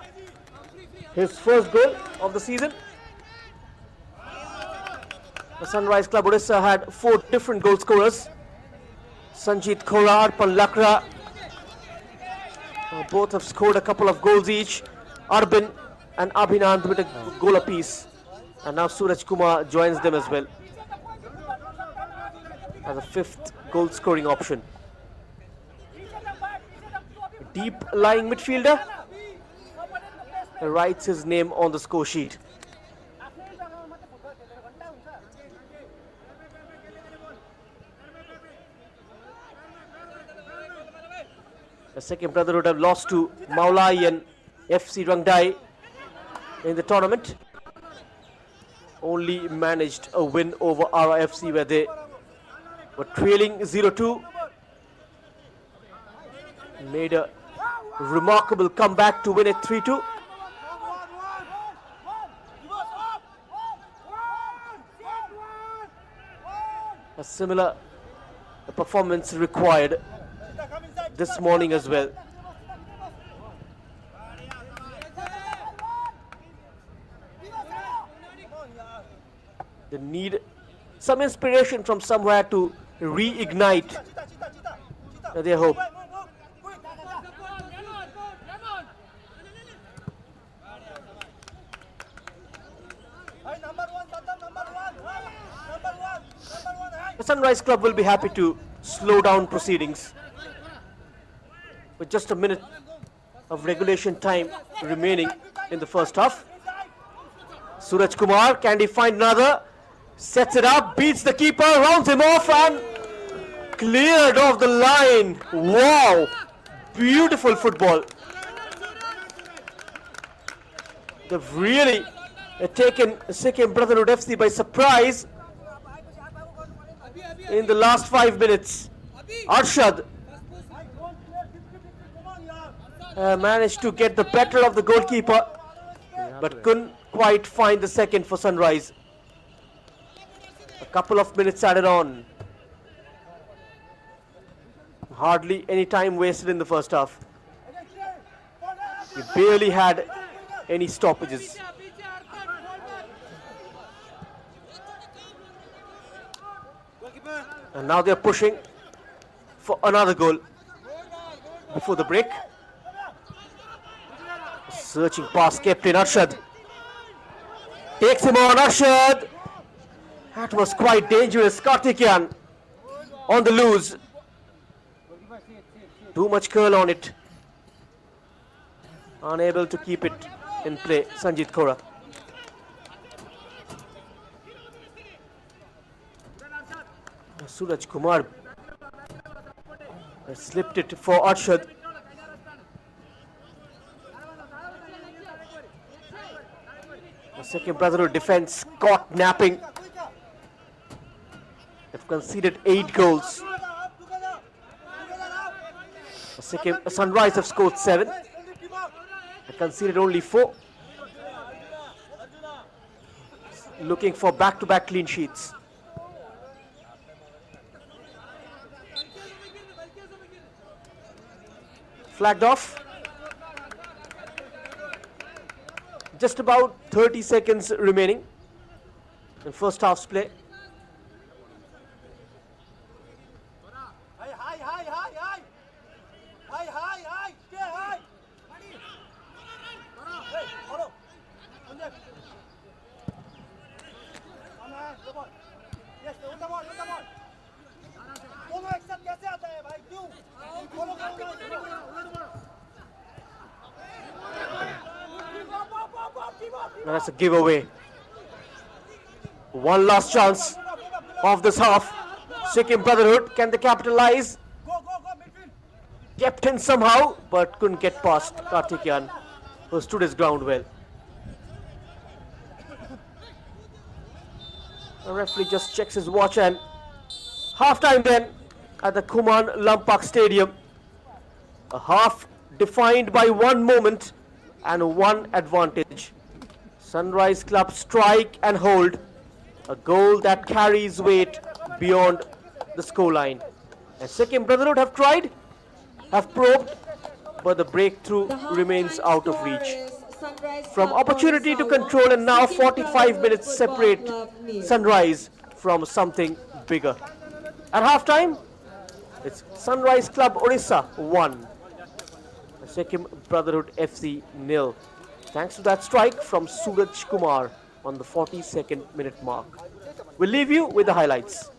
his first goal of the season. The Sunrise Club Orissa had 4 different goal scorers. Sanjit Khora, Arpan Lakra, both have scored a couple of goals each. Arbin and Abhinand with a goal apiece. And now Suraj Kumar joins them as well as a 5th goal scoring option. Deep lying midfielder writes his name on the score sheet. The Sikkim Brotherhood have lost to Maulayan FC Rangdai in the tournament. Only managed a win over RFC where they were trailing 0-2. Made a remarkable comeback to win it 3-2. A similar performance required this morning as well. They need some inspiration from somewhere to reignite their hope. The Sunrise Club will be happy to slow down proceedings. With just a minute of regulation time remaining in the first half. Suraj Kumar, can he find another? Sets it up, beats the keeper, rounds him off and cleared off the line. Wow! Beautiful football. They've really taken Sikkim Brotherhood FC by surprise in the last 5 minutes. Arshad managed to get the better of the goalkeeper, but couldn't quite find the second for Sunrise. A couple of minutes added on. Hardly any time wasted in the first half. We barely had any stoppages. And now they're pushing for another goal before the break. Searching past captain Arshad. Takes him on, Arshad. That was quite dangerous. Karthikeyan on the loose. Too much curl on it. Unable to keep it in play. Sanjit Khora. Suraj Kumar slipped it for Arshad. The Sikkim Brotherhood defense caught napping They've conceded 8 goals. Sikkim Sunrise have scored 7. They conceded only 4. Looking for back-to-back clean sheets. Flagged off. Just about 30 seconds remaining in first half's play. Now that's a giveaway. One last chance of this half. Sikkim Brotherhood, can they capitalize? Kept in somehow, but couldn't get past Karthikeyan, who stood his ground well. The referee just checks his watch, and half-time then at the Kuman Lampak Stadium. A half defined by one moment and one advantage. Sunrise Club strike and hold. A goal that carries weight beyond the scoreline. And Sikkim Brotherhood have tried, have probed, but the breakthrough remains out of reach. From opportunity to control, and now 45 minutes separate Sunrise from something bigger. At halftime, it's Sunrise Club Orissa 1, Sikkim Brotherhood FC 0. Thanks to that strike from Suraj Kumar on the 42nd minute mark. We'll leave you with the highlights.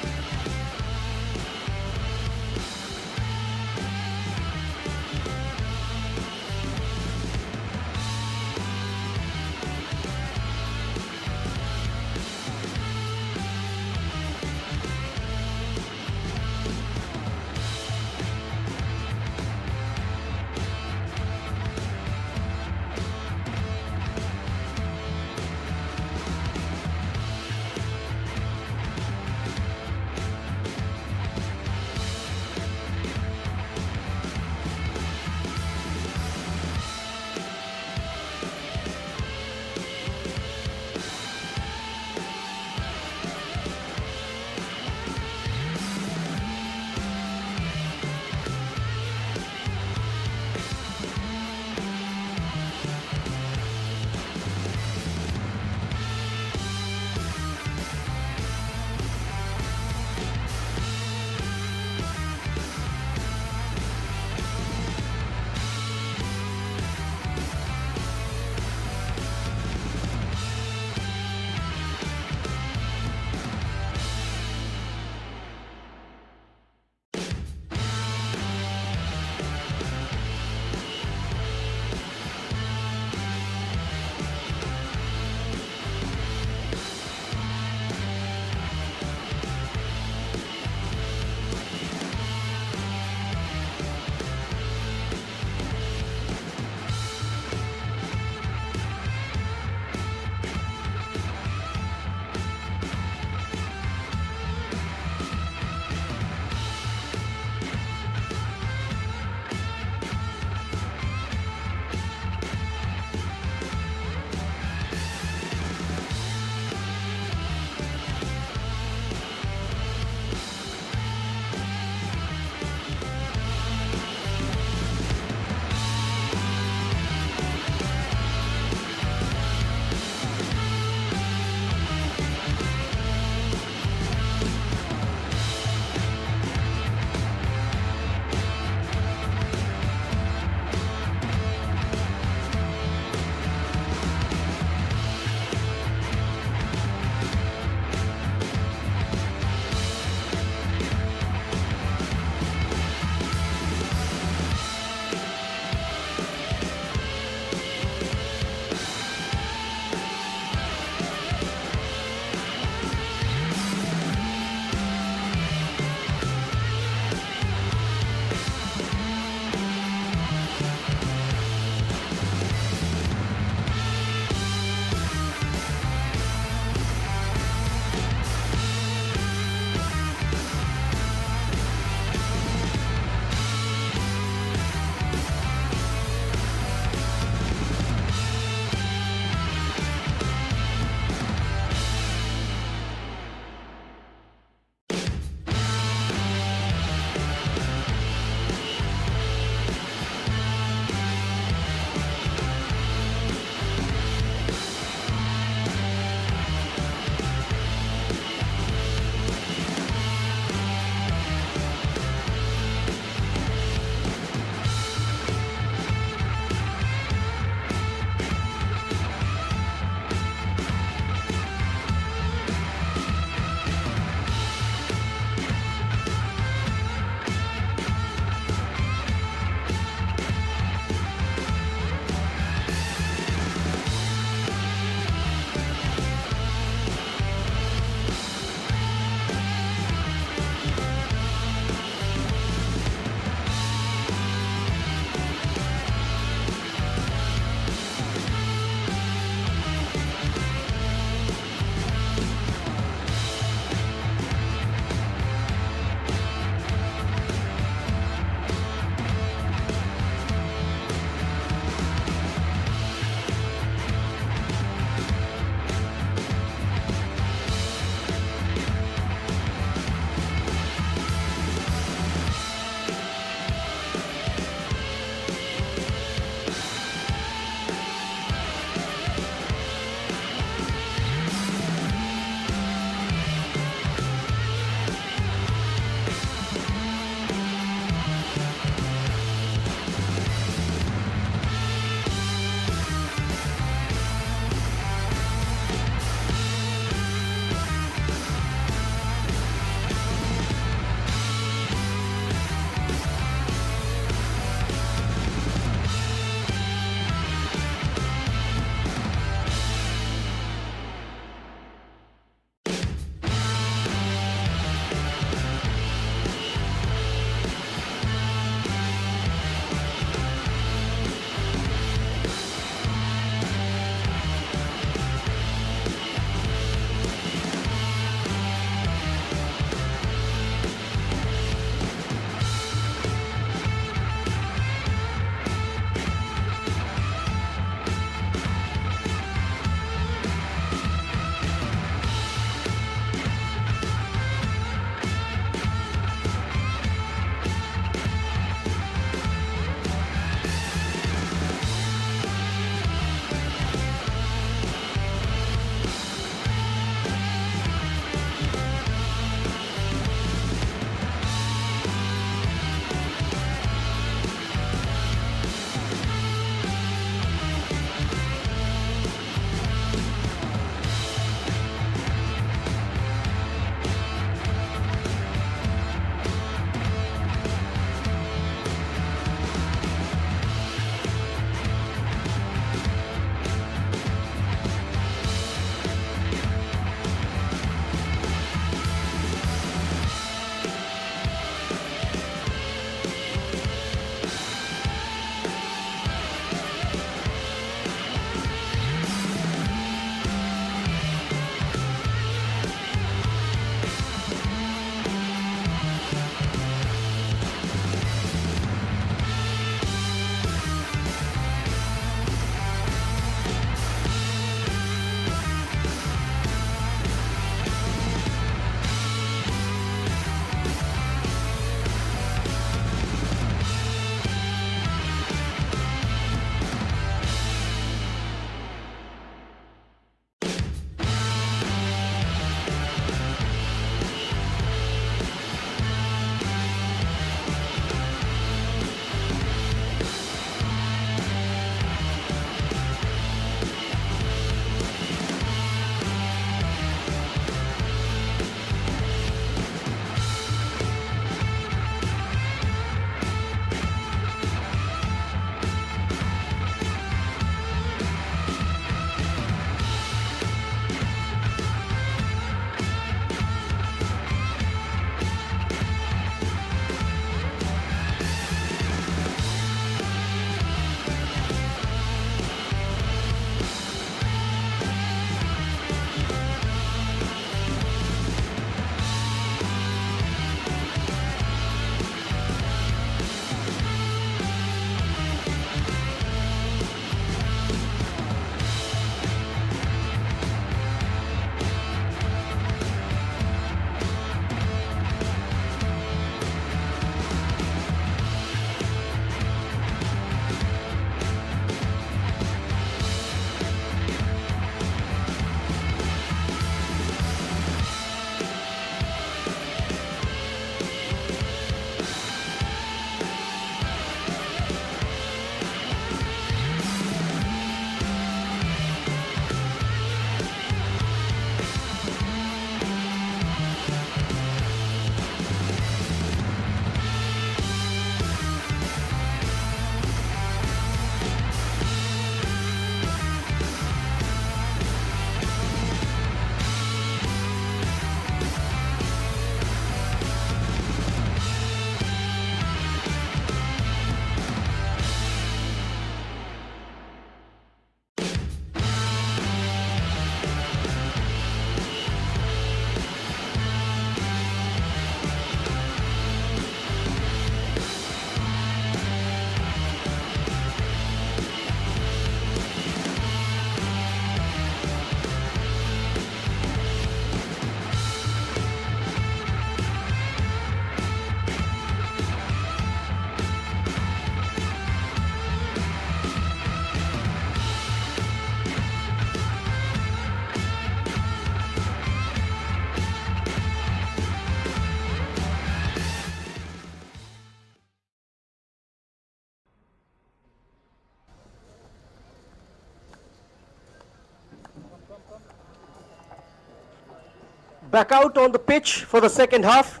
back out on the pitch for the second half.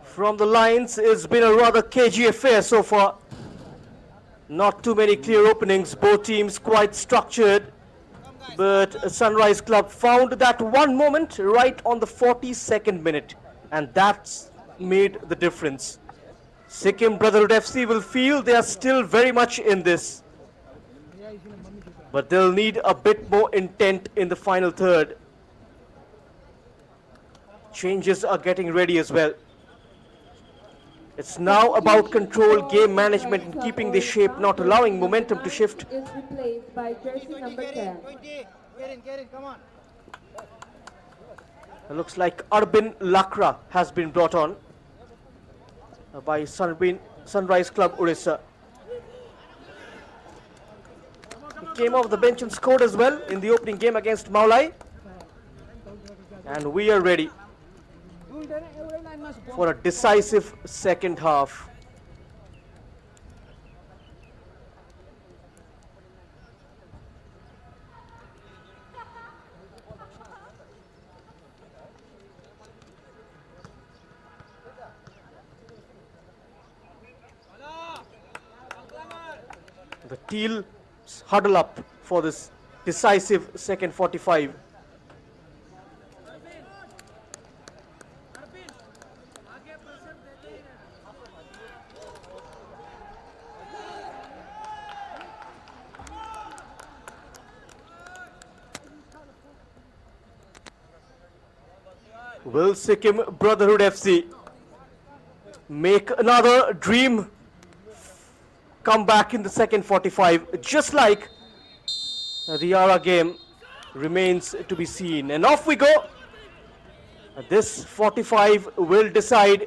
From the lines, it's been a rather cagey affair so far. Not too many clear openings, both teams quite structured. But Sunrise Club found that one moment right on the 42nd minute, and that's made the difference. Sikkim Brotherhood FC will feel they are still very much in this, but they'll need a bit more intent in the final third. Changes are getting ready as well. It's now about control, game management, and keeping the shape, not allowing momentum to shift. Is replaced by jersey number 10. Get in, come on. It looks like Urban Lakra has been brought on by Sunrise Club Orissa. He came off the bench and scored as well in the opening game against Maulai. And we are ready for a decisive second half. The teal huddle up for this decisive second 45. Will Sikkim Brotherhood FC make another dream comeback in the second 45, just like the Yara game remains to be seen. And off we go. This 45 will decide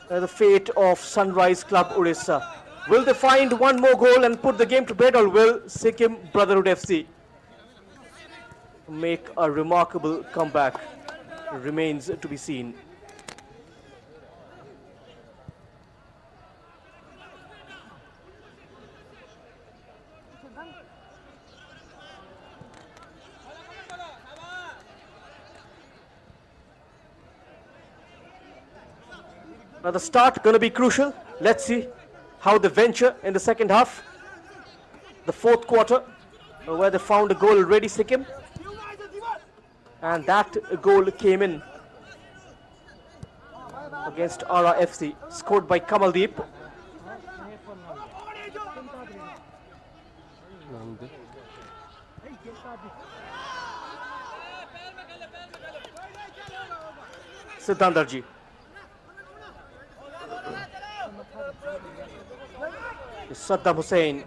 the fate of Sunrise Club Orissa. Will they find one more goal and put the game to bed, or will Sikkim Brotherhood FC make a remarkable comeback? Remains to be seen. Now the start going to be crucial. Let's see how they venture in the second half. The fourth quarter, where they found a goal already, Sikkim. And that goal came in against Ara FC, scored by Kamaldeep. Siddhandarji. Saddam Hussain.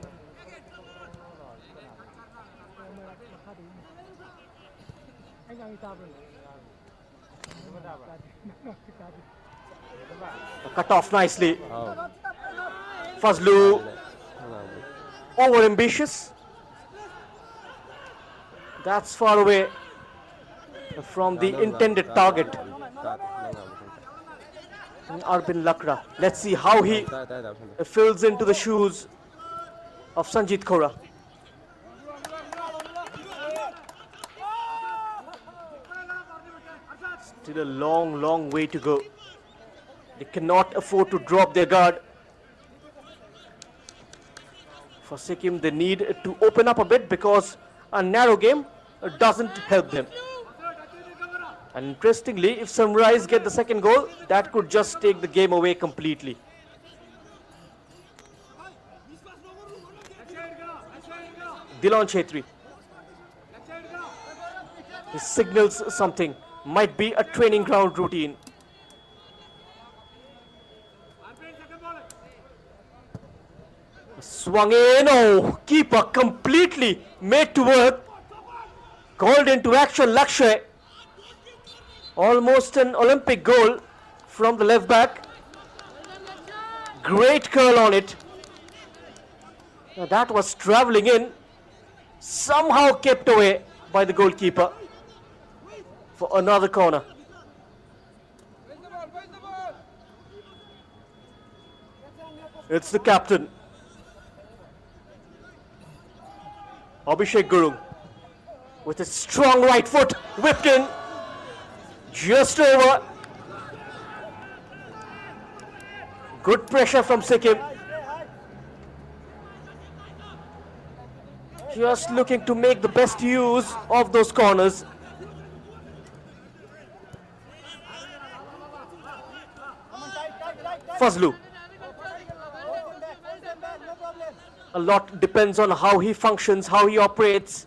Cut off nicely. Fazlu, over ambitious. That's far away from the intended target. Urban Lakra. Let's see how he fills into the shoes of Sanjit Khora. Still a long, long way to go. They cannot afford to drop their guard. For Sikkim, they need to open up a bit because a narrow game doesn't help them. And interestingly, if Sunrise get the second goal, that could just take the game away completely. Dilon Chetri. He signals something. Might be a training ground routine. Swung in. Oh, keeper completely made to work. Called into action, Lakshay. Almost an Olympic goal from the left back. Great curl on it. Now that was travelling in. Somehow kept away by the goalkeeper for another corner. It's the captain, Abhishek Gurung, with a strong right foot, whipped in. Just over. Good pressure from Sikkim. Just looking to make the best use of those corners. Fazlu. A lot depends on how he functions, how he operates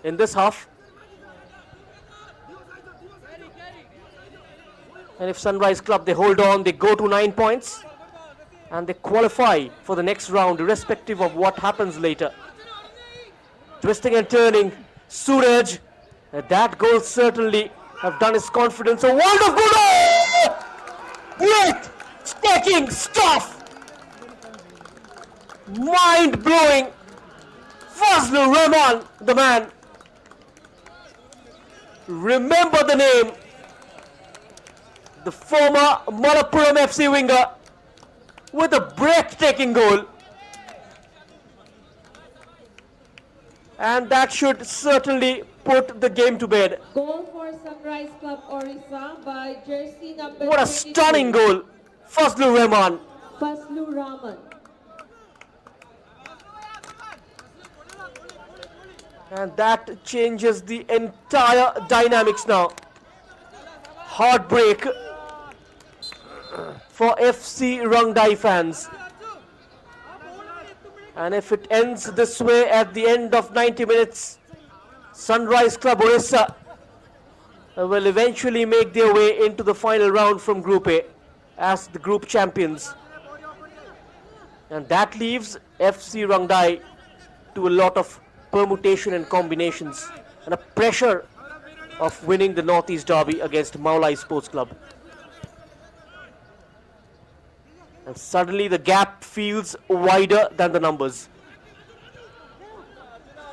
in this half. And if Sunrise Club, they hold on, they go to 9 points and they qualify for the next round irrespective of what happens later. Twisting and turning, Suraj. That goal certainly have done his confidence a world of good. Oh! Breathtaking stuff. Mind-blowing. Fazlur Rahman, the man. Remember the name. The former Malappuram FC winger with a breathtaking goal. And that should certainly put the game to bed. Goal for Sunrise Club Orissa by jersey number What a 22, stunning goal. Fazlur Rahman. Fazlur Rahman. And that changes the entire dynamics now. Heartbreak for FC Rangdai fans. And if it ends this way at the end of 90 minutes, Sunrise Club Orissa will eventually make their way into the final round from Group A as the group champions. And that leaves FC Rangdai to a lot of permutation and combinations and a pressure of winning the Northeast Derby against Maulai Sports Club. And suddenly the gap feels wider than the numbers.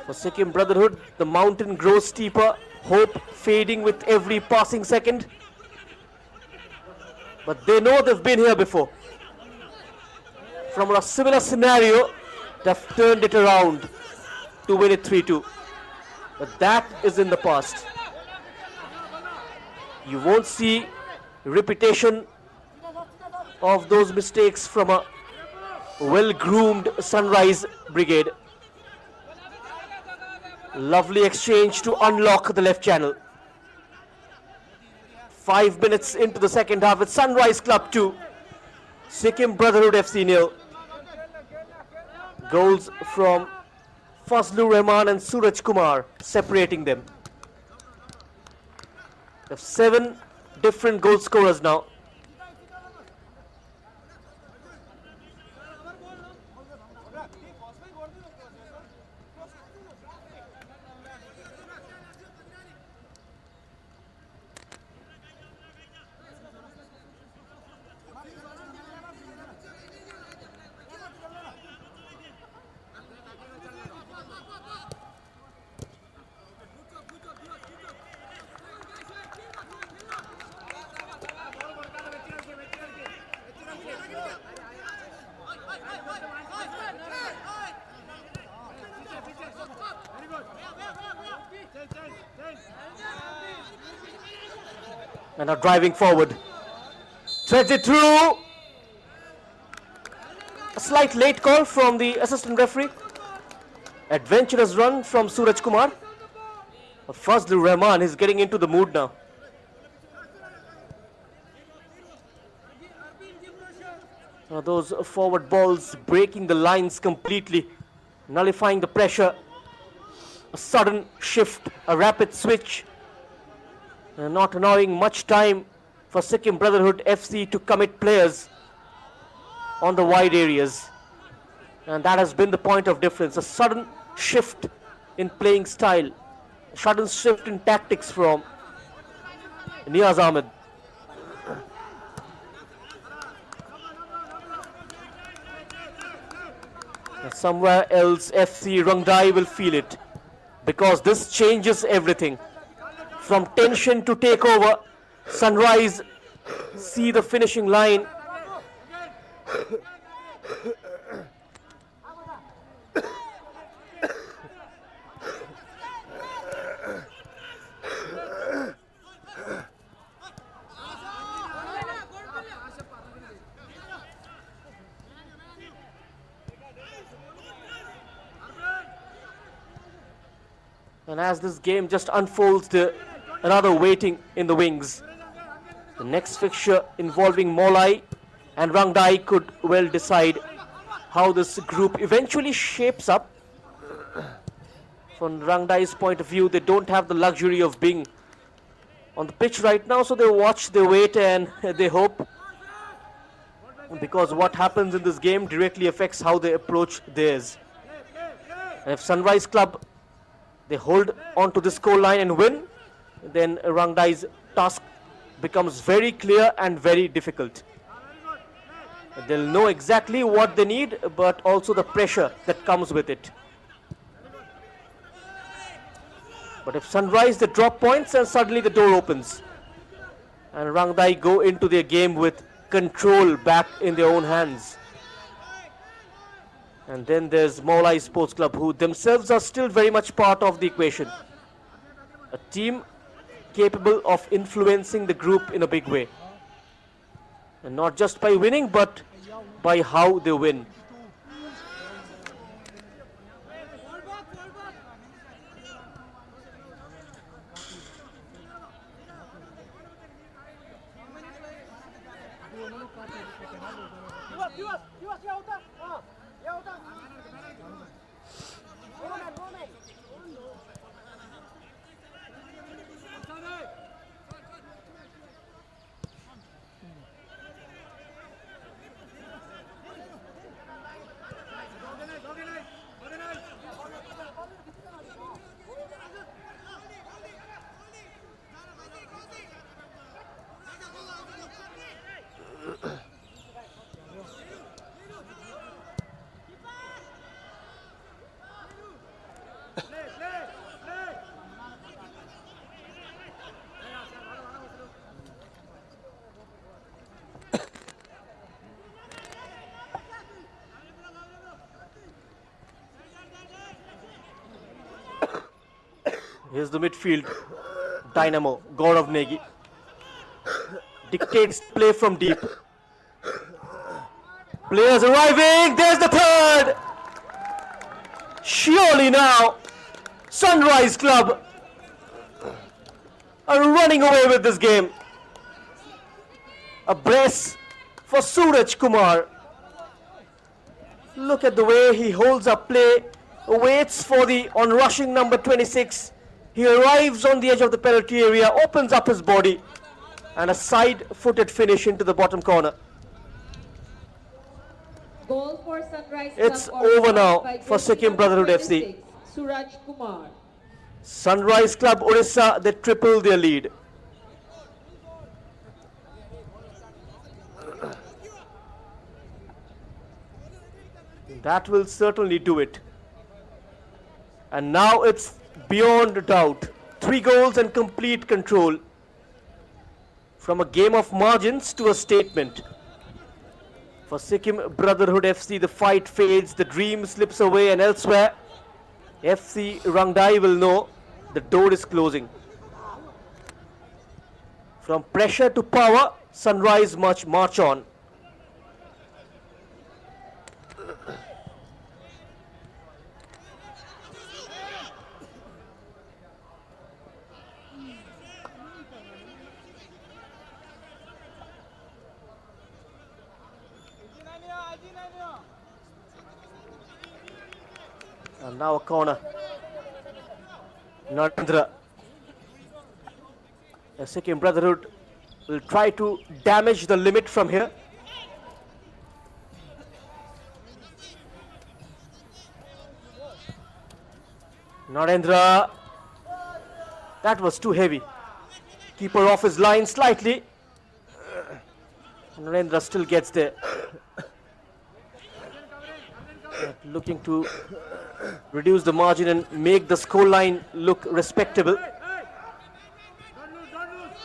For Sikkim Brotherhood, the mountain grows steeper, hope fading with every passing second. But they know they've been here before. From a similar scenario, they've turned it around to win it 3-2. But that is in the past. You won't see repetition of those mistakes from a well-groomed Sunrise brigade. Lovely exchange to unlock the left channel. 5 minutes into the second half with Sunrise Club 2, Sikkim Brotherhood FC 0. Goals from Fazlur Rahman and Suraj Kumar separating them. They have 7 different goal scorers now. And are driving forward. Threads it through. A slight late call from the assistant referee. Adventurous run from Suraj Kumar. Fazlur Rahman is getting into the mood now. Now those forward balls breaking the lines completely, nullifying the pressure. A sudden shift, a rapid switch. Not allowing much time for Sikkim Brotherhood FC to commit players on the wide areas. And that has been the point of difference. A sudden shift in playing style. A sudden shift in tactics from Niaz Ahmed. And somewhere else FC Rangdai will feel it, because this changes everything. From tension to takeover, Sunrise see the finishing line. And as this game just unfolds, another waiting in the wings. The next fixture involving Molai and Rangdai could well decide how this group eventually shapes up. From Rangdai's point of view, they don't have the luxury of being on the pitch right now, so they watch, they wait, and they hope. Because what happens in this game directly affects how they approach theirs. And if Sunrise Club, they hold on to this score line and win, then Rangdai's task becomes very clear and very difficult. They'll know exactly what they need, but also the pressure that comes with it. But if Sunrise, they drop points and suddenly the door opens. And Rangdai go into their game with control back in their own hands. And then there's Maulai Sports Club, who themselves are still very much part of the equation. A team capable of influencing the group in a big way. And not just by winning, but by how they win. Here's the midfield dynamo, Gaurav Negi. Dictates play from deep. Players arriving, there's the third! Surely now, Sunrise Club are running away with this game. A brace for Suraj Kumar. Look at the way he holds up play, waits for the on-rushing number 26. He arrives on the edge of the penalty area, opens up his body, and a side-footed finish into the bottom corner. Goal for Sunrise It's Club over now by for jersey Sikkim number Brotherhood FC. 26, Suraj Kumar. Sunrise Club Orissa, they triple their lead. That will certainly do it. And now it's beyond doubt. 3 goals and complete control. From a game of margins to a statement. For Sikkim Brotherhood FC, the fight fades, the dream slips away, and elsewhere, FC Rangdai will know the door is closing. From pressure to power, Sunrise march on. And now a corner. Narendra. The Sikkim Brotherhood will try to damage the limit from here. Narendra. That was too heavy. Keeper off his line slightly. Narendra still gets there. Looking to reduce the margin and make the scoreline look respectable.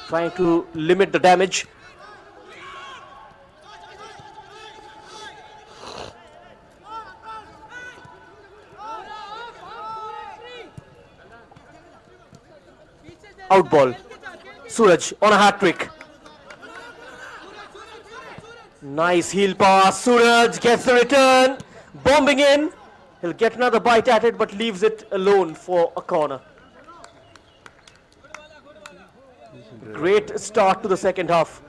Trying to limit the damage. Out ball. Suraj on a hat trick. Nice heel pass. Suraj gets the return. Bombing in. He'll get another bite at it, but leaves it alone for a corner. Great start to the second half.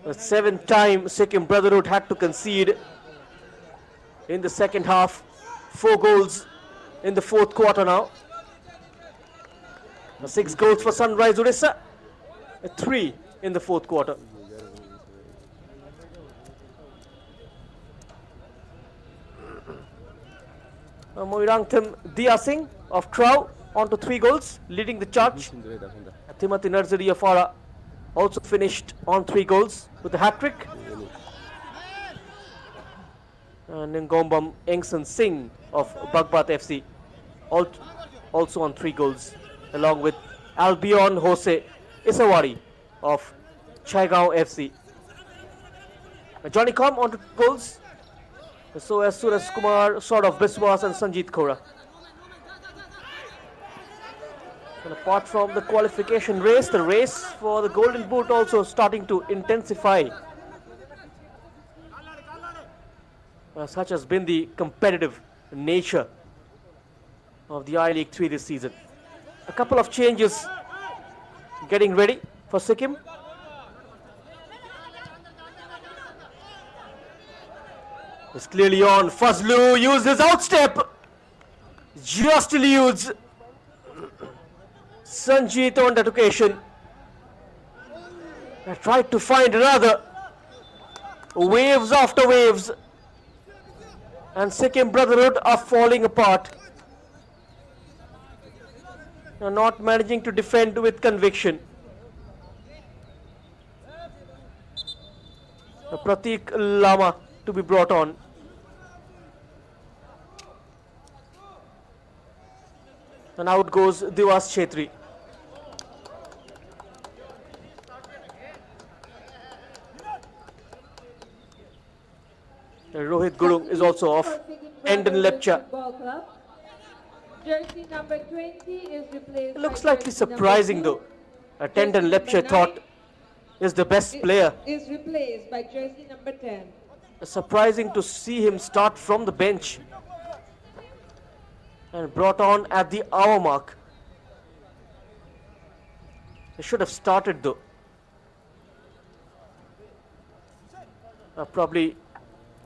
The seventh time Sikkim Brotherhood had to concede in the second half. 4 goals in the fourth quarter now. 6 goals for Sunrise Orissa. 3 in the fourth quarter. Moirangtham Dia Singh of Trau onto 3 goals, leading the charge. Timothy Narzari of Ara also finished on 3 goals with a hat-trick. And Ngombam Engson Singh of Bagbat FC also on 3 goals, along with Albion Jose Isawari of Chaigaon FC. Johnny Com on 2 goals. So as Suresh Kumar, Sort of Biswas and Sanjeet Khora. And apart from the qualification race, the race for the Golden Boot also starting to intensify. Such has been the competitive nature of the I-League 3 this season. A couple of changes getting ready for Sikkim. It's clearly on. Fazlu uses outstep. Just eludes Sanjeet on that occasion. I tried to find another. Waves after waves. And Sikkim Brotherhood are falling apart. They're not managing to defend with conviction. Pratik Lama to be brought on. And out goes Divas Chetri. Rohit Gurung is also off. Endon Lepcha. Jersey number 20 is replaced. It looks by slightly jersey number surprising 2. though. Tendon Lepcha thought is the best player. Is replaced by jersey number 10. Surprising to see him start from the bench and brought on at the hour mark. He should have started though. Probably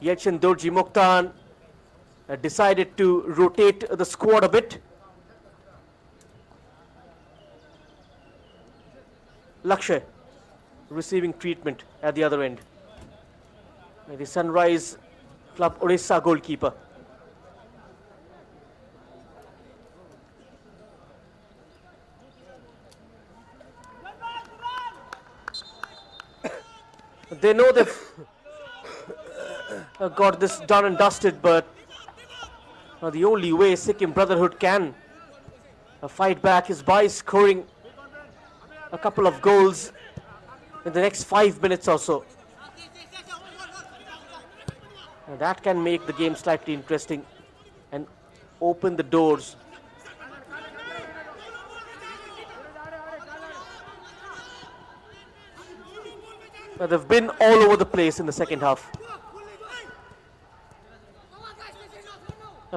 Yelchin Dorji Mokhtar decided to rotate the squad a bit. Lakshay receiving treatment at the other end. The Sunrise Club Orissa goalkeeper. They know they've got this done and dusted, but the only way Sikkim Brotherhood can fight back is by scoring a couple of goals in the next 5 minutes or so. That can make the game slightly interesting and open the doors. They've been all over the place in the second half.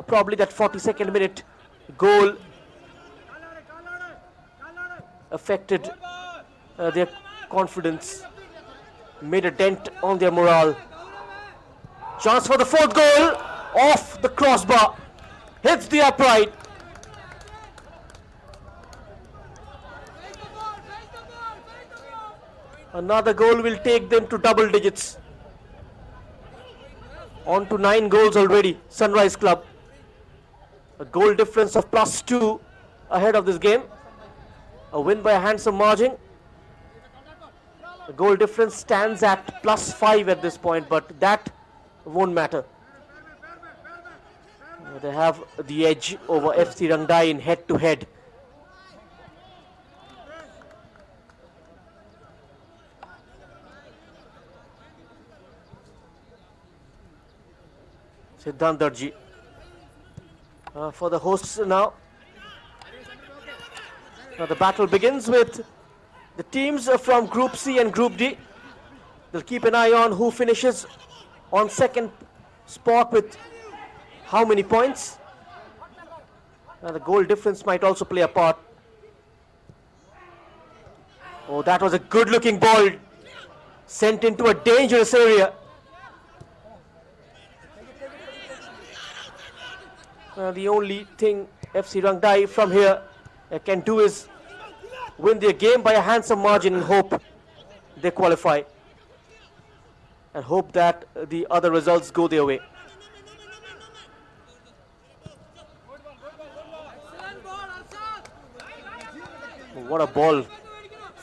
Probably that 42nd minute goal affected their confidence, made a dent on their morale. Chance for the 4th goal, off the crossbar, hits the upright. Another goal will take them to double digits. On to 9 goals already, Sunrise Club. A goal difference of +2 ahead of this game. A win by a handsome margin. The goal difference stands at +5 at this point, but that won't matter. They have the edge over FC Rangdai in head-to-head. Siddhant Darji for the hosts now. Now the battle begins with the teams from Group C and Group D. They'll keep an eye on who finishes on second spot with how many points. Now the goal difference might also play a part. Oh, that was a good looking ball sent into a dangerous area. The only thing FC Rangdai from here can do is win their game by a handsome margin and hope they qualify. And hope that the other results go their way. What a ball.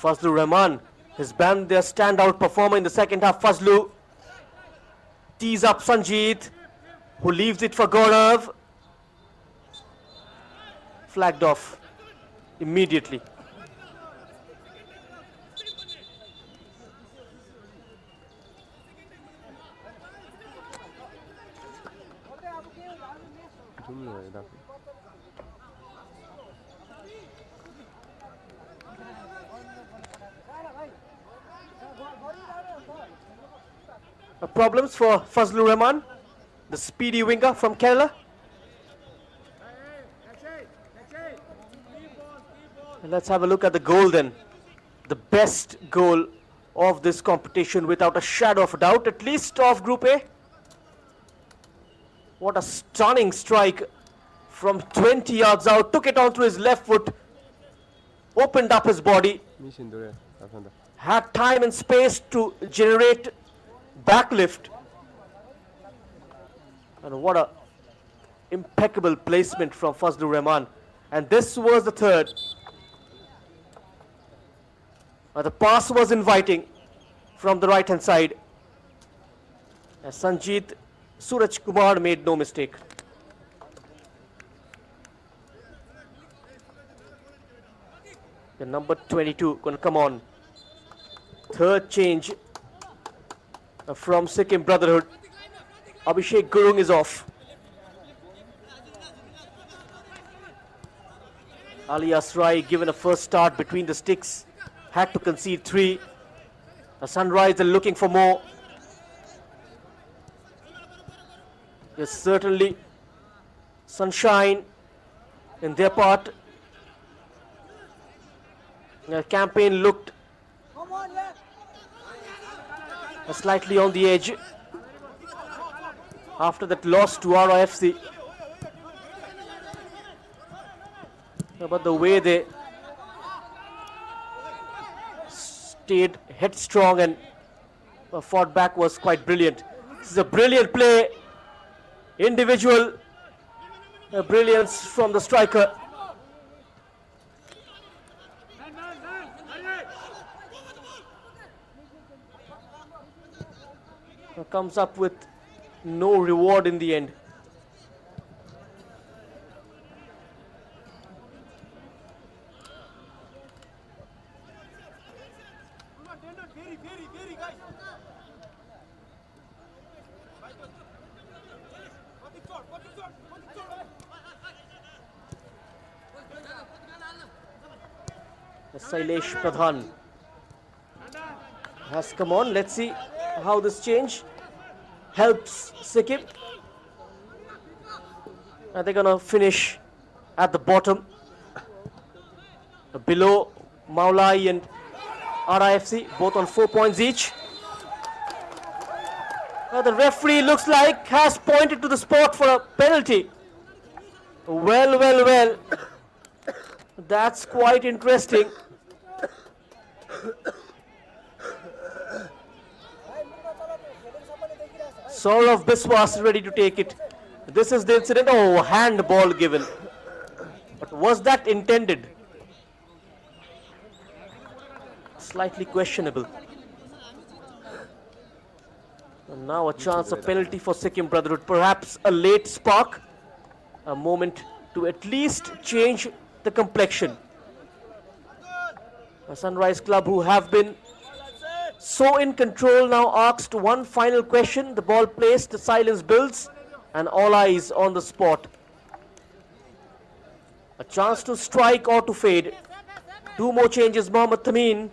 Fazlur Rahman has been their standout performer in the second half. Fazlu tees up Sanjeet, who leaves it for Gaurav. Flagged off immediately. Problems for Fazlur Rahman, the speedy winger from Kerala. And let's have a look at the goal then. The best goal of this competition without a shadow of a doubt, at least of Group A. What a stunning strike from 20 yards out, took it onto his left foot, opened up his body, had time and space to generate backlift. And what a impeccable placement from Fazlur Rahman. And this was the third. The pass was inviting from the right hand side. As Sanjeet Suraj Kumar made no mistake. The number 22 gonna come on. Third change from Sikkim Brotherhood. Abhishek Gurung is off. Ali Asrai given a first start between the sticks. Had to concede 3. The Sunrise are looking for more. There's certainly sunshine in their part. The campaign looked slightly on the edge after that loss to RIFC. But the way they stayed headstrong and fought back was quite brilliant. This is a brilliant play. Individual brilliance from the striker. Comes up with no reward in the end. Sailesh Pradhan has come on. Let's see how this change helps Sikkim. They're gonna finish at the bottom, below Maulai and RIFC, both on 4 points each. The referee looks like has pointed to the spot for a penalty. Well. That's quite interesting. Saurav Biswas ready to take it. This is the incident. Oh, handball given. But was that intended? Slightly questionable. And now a chance of penalty for Sikkim Brotherhood. Perhaps a late spark. A moment to at least change the complexion. A Sunrise Club who have been so in control now asked one final question. The ball placed, the silence builds, and all eyes on the spot. A chance to strike or to fade. 2 more changes, Mohammad Tamim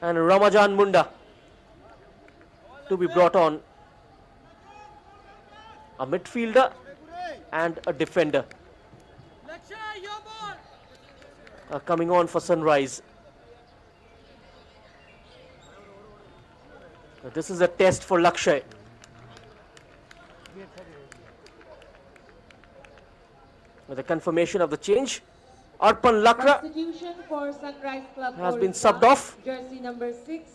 and Ramajan Munda to be brought on. A midfielder and a defender coming on for Sunrise. This is a test for Lakshay. With the confirmation of the change, Arpan Lakra Substitution for Sunrise Club has been Orissa. subbed off. Jersey number 6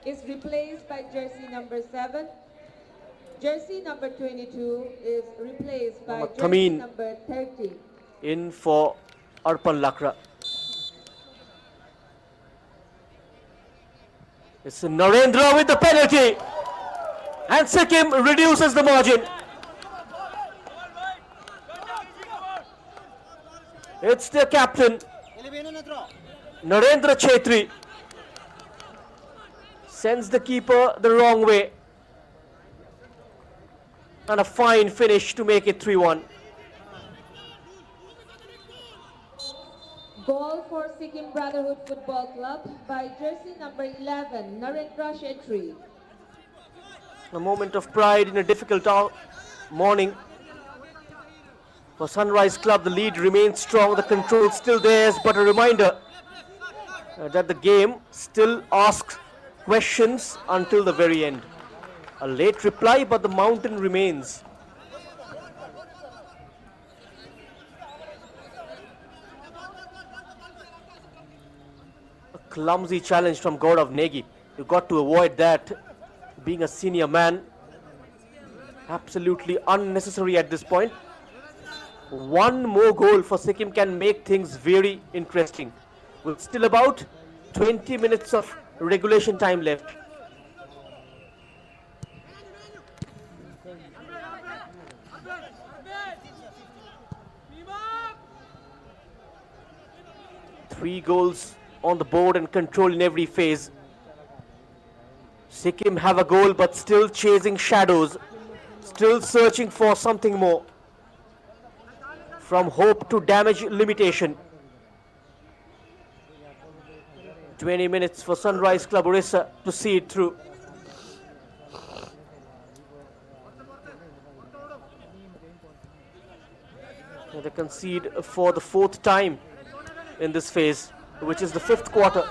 is replaced by jersey number 7. Jersey number 22 is replaced by Mohammad jersey Thameen. number 30. In for Arpan Lakra. It's Narendra with the penalty. And Sikkim reduces the margin. It's their captain, Narendra Chetri. Sends the keeper the wrong way. And a fine finish to make it 3-1. Goal for Sikkim Brotherhood Football Club by jersey number 11, Narendra Chetri. A moment of pride in a difficult morning. For Sunrise Club, the lead remains strong, the control still theirs, but a reminder that the game still asks questions until the very end. A late reply, but the mountain remains. A clumsy challenge from Gaurav Negi. You got to avoid that. Being a senior man, absolutely unnecessary at this point. One more goal for Sikkim can make things very interesting. With still about 20 minutes of regulation time left. Three goals on the board and control in every phase. Sikkim have a goal but still chasing shadows, still searching for something more. From hope to damage limitation. 20 minutes for Sunrise Club Orissa to see it through. They concede for the fourth time in this phase, which is the fifth quarter.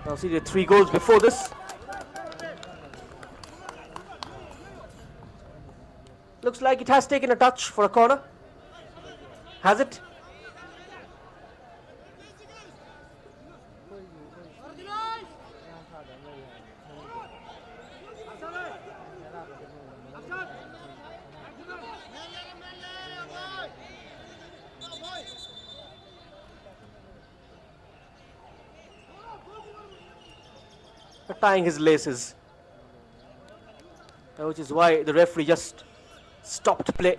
Now see the 3 goals before this. Looks like it has taken a touch for a corner. Has it? Tying his laces, which is why the referee just stopped play.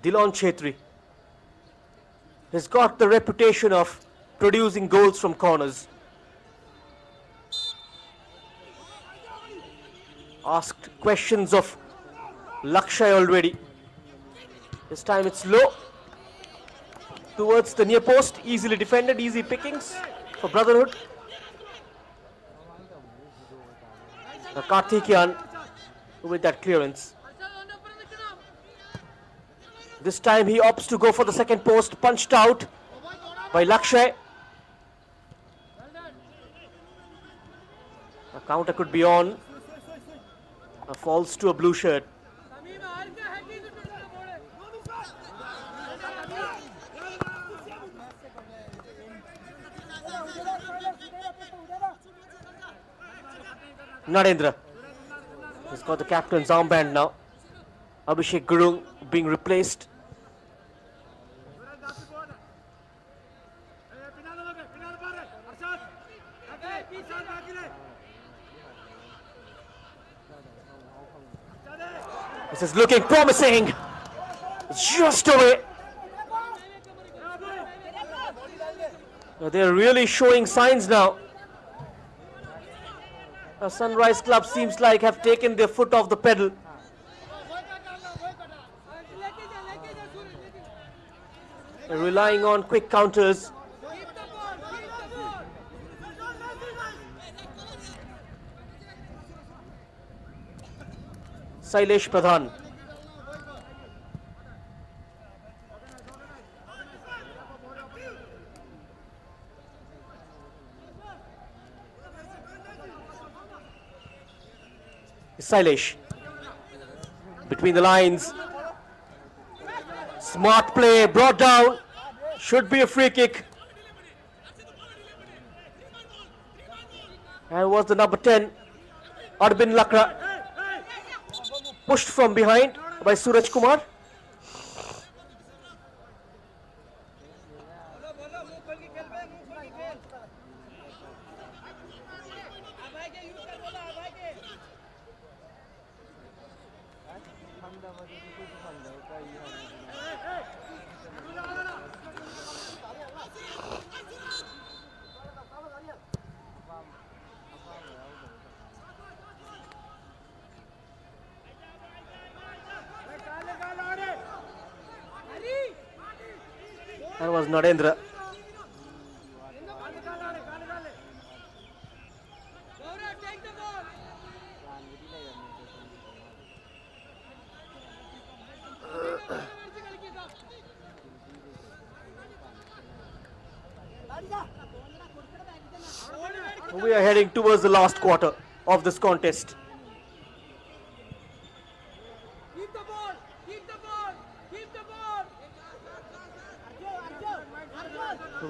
Dilon Chetri has got the reputation of producing goals from corners. Asked questions of Lakshay already. This time it's low towards the near post, easily defended, easy pickings for Brotherhood. Karthikeyan with that clearance. This time he opts to go for the second post, punched out by Lakshay. A counter could be on. Falls to a blue shirt. Narendra has got the captain's armband now. Abhishek Gurung being replaced. This is looking promising. Just away. They're really showing signs now. Sunrise Club seems like have taken their foot off the pedal. They're relying on quick counters. Sailesh Pradhan. Sailesh. Between the lines. Smart play, brought down. Should be a free kick. And was the number 10, Arbin Lakra. Pushed from behind by Suraj Kumar. That was Narendra. We are heading towards the last quarter of this contest. Keep the ball! Keep the ball! Keep the ball!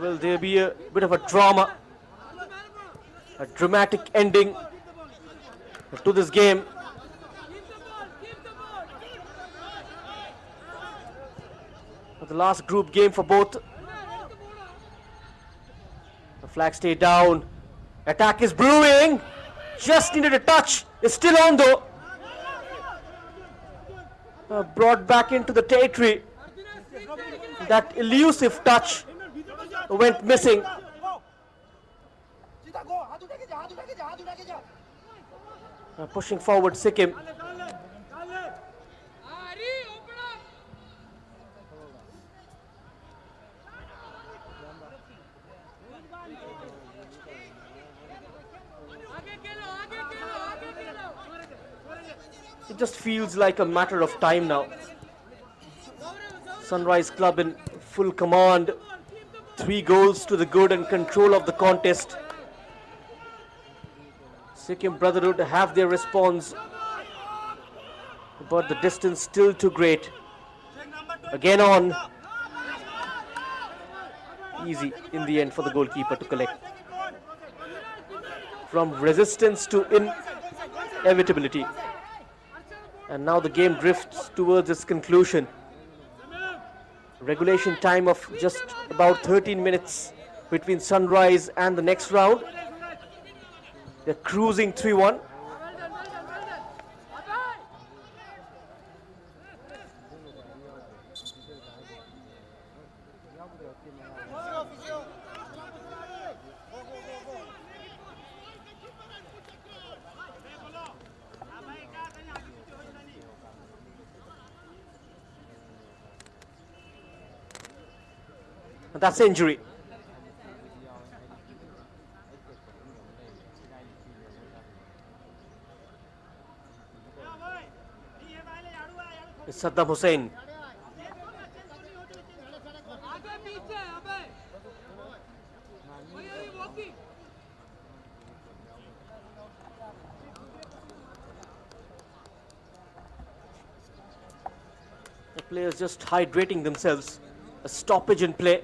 Will there be a bit of a drama, a dramatic ending to this game? The last group game for both. The flag stayed down. Attack is brewing. Just needed a touch. It's still on though. Brought back into the territory. That elusive touch went missing. Pushing forward Sikkim. It just feels like a matter of time now. Sunrise Club in full command. 3 goals to the good and control of the contest. Sikkim Brotherhood have their response, but the distance still too great. Again on. Easy in the end for the goalkeeper to collect. From resistance to inevitability. And now the game drifts towards its conclusion. Regulation time of just about 13 minutes between Sunrise and the next round. They're cruising 3-1. That's injury. It's Saddam Hussein. The players just hydrating themselves. A stoppage in play.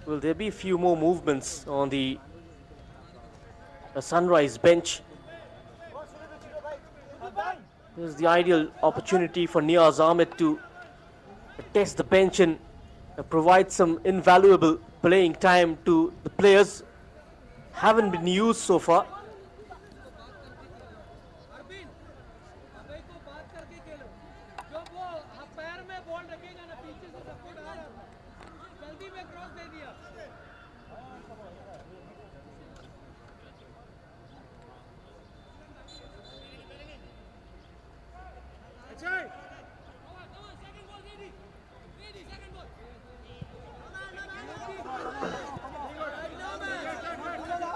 Will there be a few more movements on the Sunrise bench? This is the ideal opportunity for Niaz Ahmed to test the bench and provide some invaluable playing time to the players. Haven't been used so far.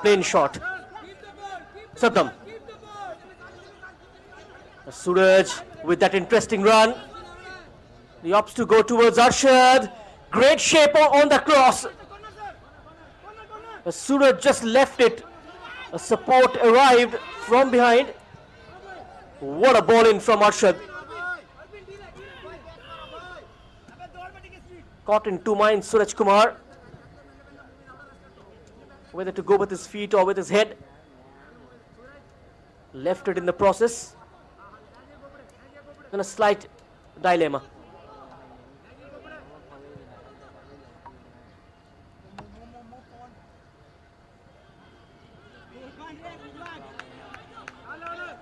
Plain shot. Saddam. Suraj with that interesting run. He opts to go towards Arshad. Great shape on the cross. Suraj just left it. A support arrived from behind. What a ball in from Arshad. Caught in two minds, Suraj Kumar. Whether to go with his feet or with his head. Left it in the process. In a slight dilemma.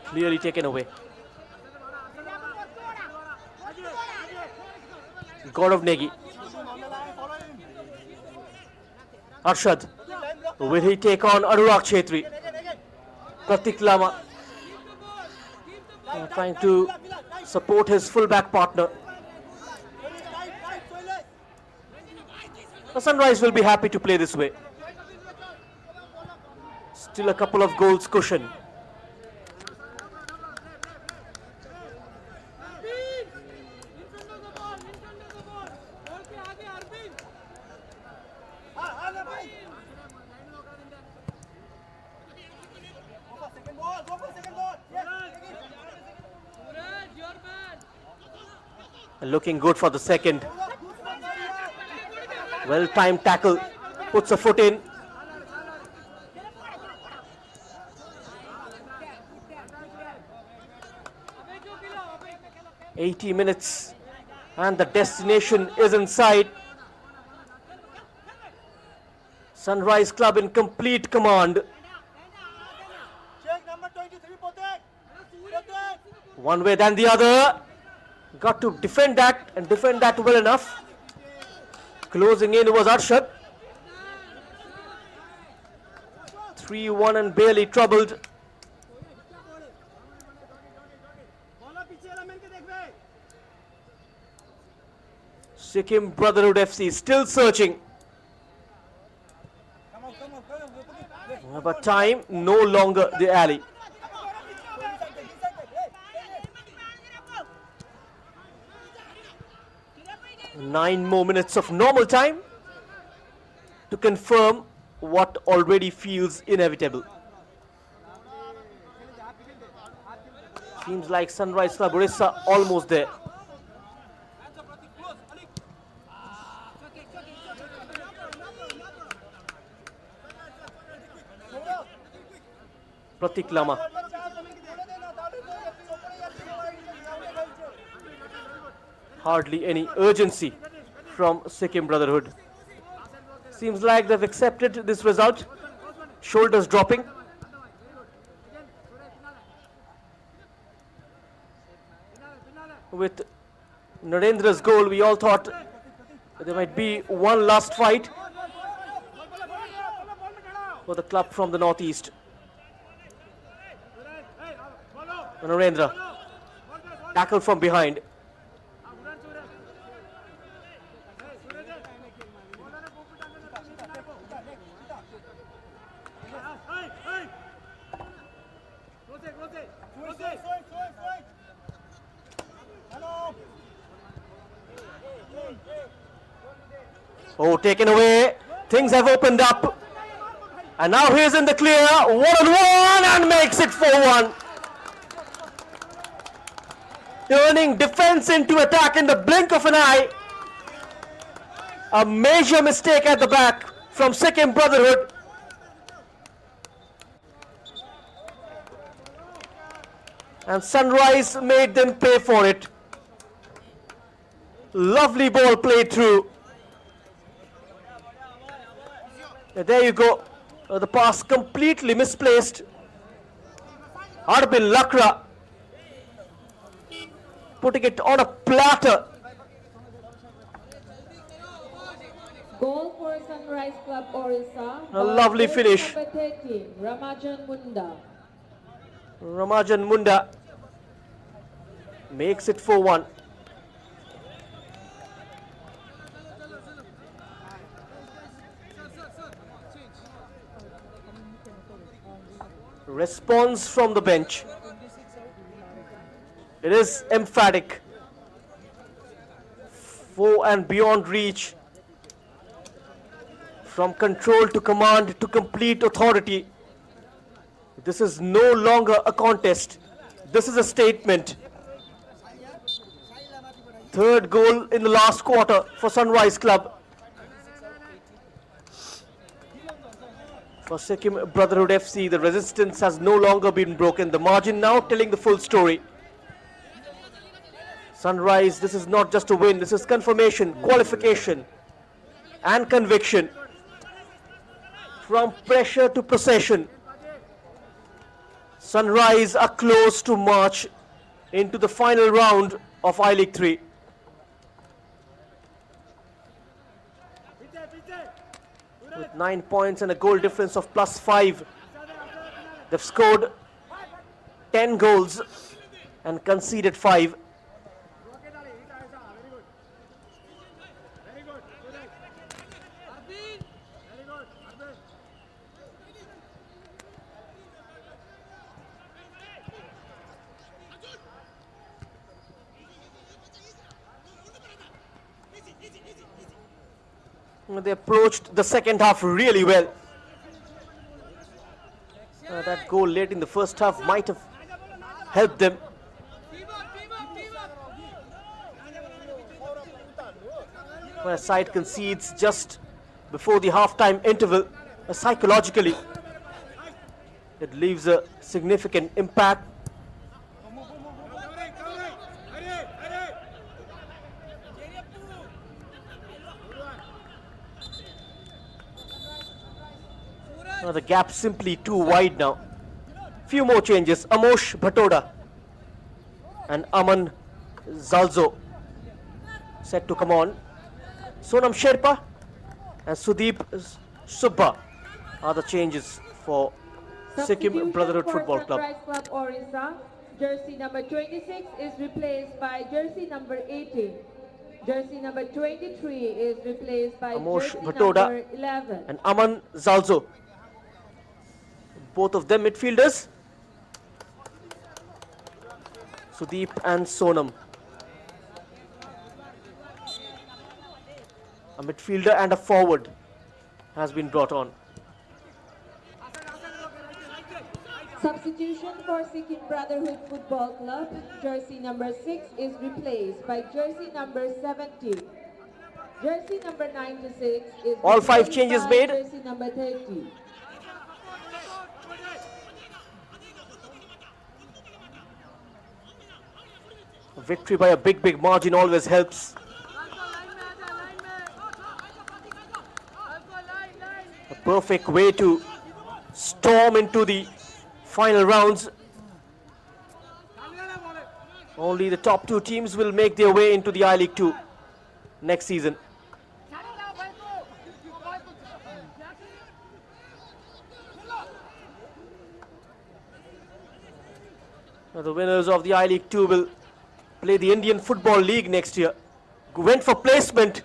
Clearly taken away. Gaurav Negi. Arshad. Will he take on Anurag Chetri? Pratik Lama trying to support his fullback partner. The Sunrise will be happy to play this way. Still a couple of goals cushion. Looking good for the second. Well-timed tackle. Puts a foot in. "80 minutes and the destination is in sight. Sunrise Club in complete command. One way then the other. Got to defend that and defend that well enough. Closing in was Arshad. 3-1 and barely troubled. Sikkim Brotherhood FC still searching. But time no longer the alley. 9 more minutes of normal time to confirm what already feels inevitable. Seems like Sunrise Club Orissa almost there. Pratik Lama. Hardly any urgency from Sikkim Brotherhood. Seems like they've accepted this result. Shoulders dropping. With Narendra's goal, we all thought there might be one last fight for the club from the northeast. Narendra. Tackle from behind. Oh, taken away. Things have opened up. And now he's in the clear. 1-on-1 and makes it 4-1. Turning defense into attack in the blink of an eye. A major mistake at the back from Sikkim Brotherhood. And Sunrise made them pay for it. Lovely ball played through. There you go. The pass completely misplaced. Arbin Lakra putting it on a platter. Goal for Sunrise Club Orissa. A lovely finish. Number 30, Ramajan Munda. Ramajan Munda makes it 4-1. Response from the bench. It is emphatic. 4 and beyond reach From control to command to complete authority. This is no longer a contest. This is a statement. Third goal in the last quarter for Sunrise Club. For Sikkim Brotherhood FC, the resistance has no longer been broken. The margin now telling the full story. Sunrise, this is not just a win, this is confirmation, qualification and conviction. From pressure to possession, Sunrise are close to march into the final round of I-League 3. With 9 points and a goal difference of +5, they've scored 10 goals and conceded 5. They approached the second half really well. That goal late in the first half might have helped them. When a side concedes just before the half-time interval, psychologically, it leaves a significant impact. The gap simply too wide now. Few more changes. Amosh Bhatoda and Aman Zalzo set to come on. Sonam Sherpa and Sudeep Subba are the changes for Sikkim Brotherhood Football Club. Sunrise Club Orissa, jersey number 26 is replaced by jersey number 18. Jersey number 23 is replaced by Amosh jersey Bhatoda number 11. and Aman Zalzo. Both of them midfielders. Sudeep and Sonam. A midfielder and a forward has been brought on. Substitution for Sikkim Brotherhood Football Club, jersey number 6 is replaced by jersey number 70. Jersey number 96 is All 5 replaced changes by made. Jersey number 30. A victory by a big margin always helps. A perfect way to storm into the final rounds. Only the top 2 teams will make their way into the I-League 2 next season. Now the winners of the I-League 2 will play the Indian Football League next year. Went for placement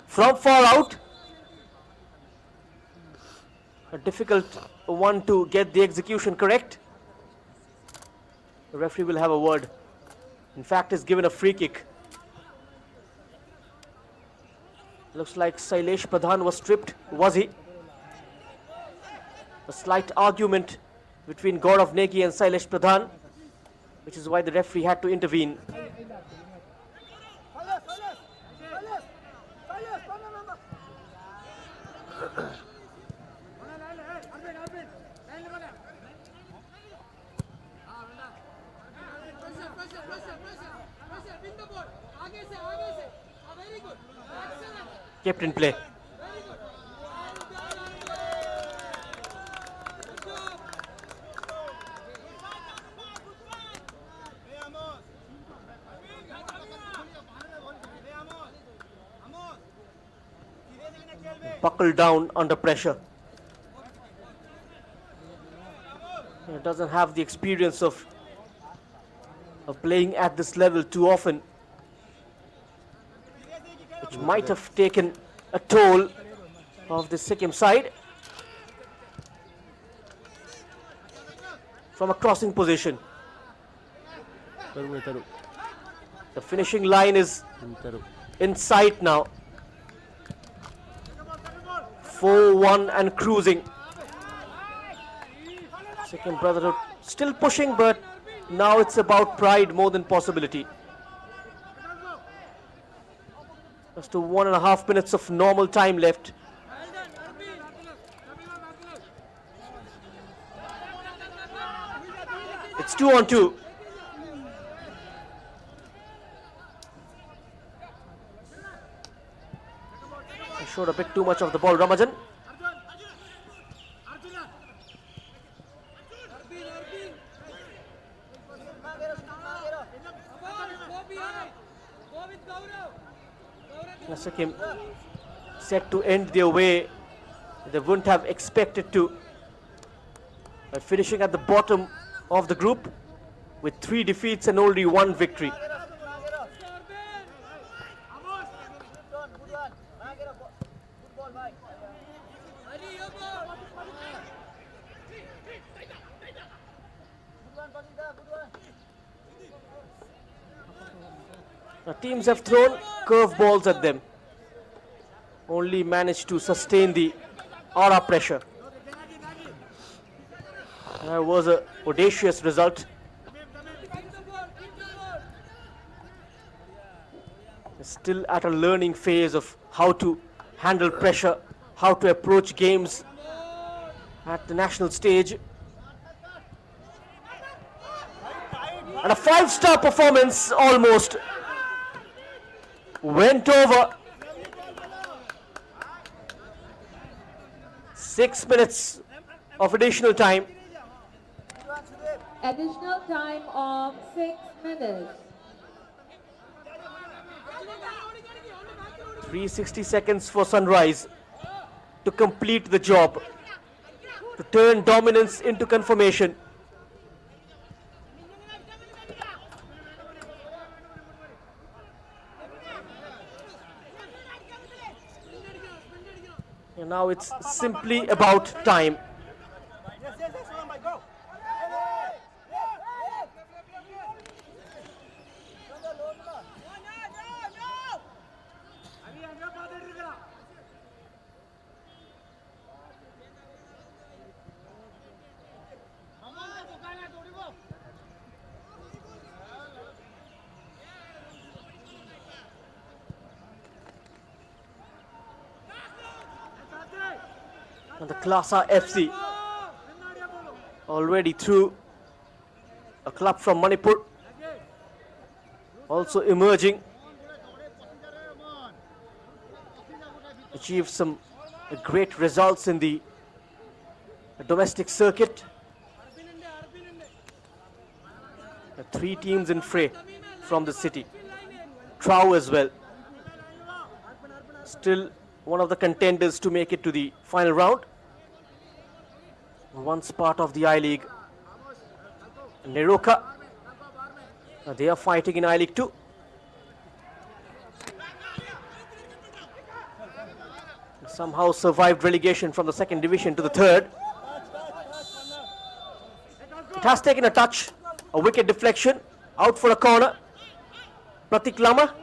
from far out. A difficult one to get the execution correct. The referee will have a word. In fact, is given a free kick. Looks like Sailesh Pradhan was stripped. Was he? A slight argument between Gaurav Negi and Sailesh Pradhan, which is why the referee had to intervene. Kept in play. Buckled down under pressure. He doesn't have the experience of playing at this level too often, which might have taken a toll of the Sikkim side. From a crossing position. The finishing line is in sight now. 4-1 and cruising. Sikkim Brotherhood still pushing, but now it's about pride more than possibility. Just 1.5 minutes of normal time left. It's 2-on-2. I showed a bit too much of the ball, Ramajan. Sikkim set to end their way. They wouldn't have expected to. By finishing at the bottom of the group with 3 defeats and only 1 victory. Now, teams have thrown curveballs at them, only managed to sustain the aura pressure. That was an audacious result. Still at a learning phase of how to handle pressure, how to approach games at the national stage. And a 5-star performance almost went over. 6 minutes of additional time. Additional time of 6 minutes. 360 seconds for Sunrise to complete the job, to turn dominance into confirmation. And now it's simply about time. And the Klasa FC already through, a club from Manipur also emerging, achieved some great results in the domestic circuit. 3 teams in fray from the city, Trow as well, still one of the contenders to make it to the final round. Once part of the I-League, Neroka, they are fighting in I-League 2. Somehow survived relegation from the 2nd division to the 3rd. It has taken a touch, a wicket deflection, out for a corner. Pratik Lama.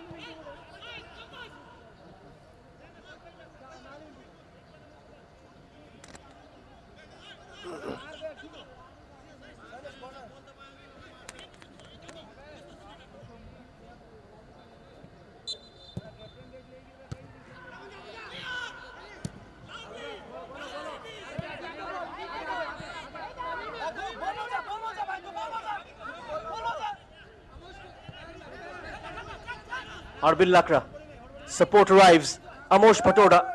Arbil Lakra. Support arrives. Amosh Patoda.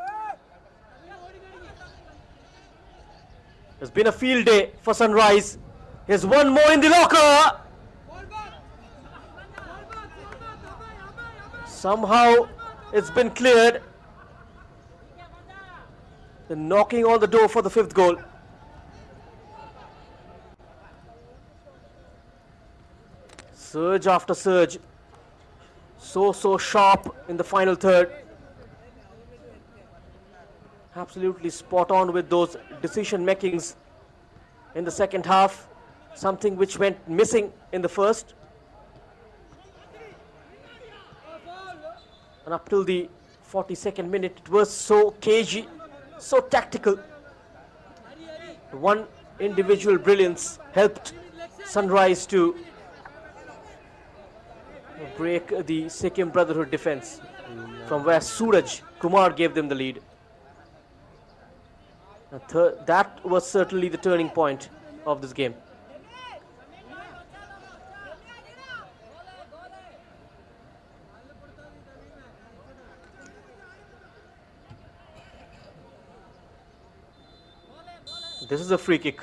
It's been a field day for Sunrise. Here's one more in the locker. Somehow it's been cleared. They're knocking on the door for the 5th goal. Surge after surge. So sharp in the final 3rd. Absolutely spot on with those decision makings in the 2nd half. Something which went missing in the 1st. And up till the 42nd minute, it was so cagey, so tactical. One individual brilliance helped Sunrise to break the Sikkim Brotherhood defense, from where Suraj Kumar gave them the lead. That was certainly the turning point of this game. This is a free kick.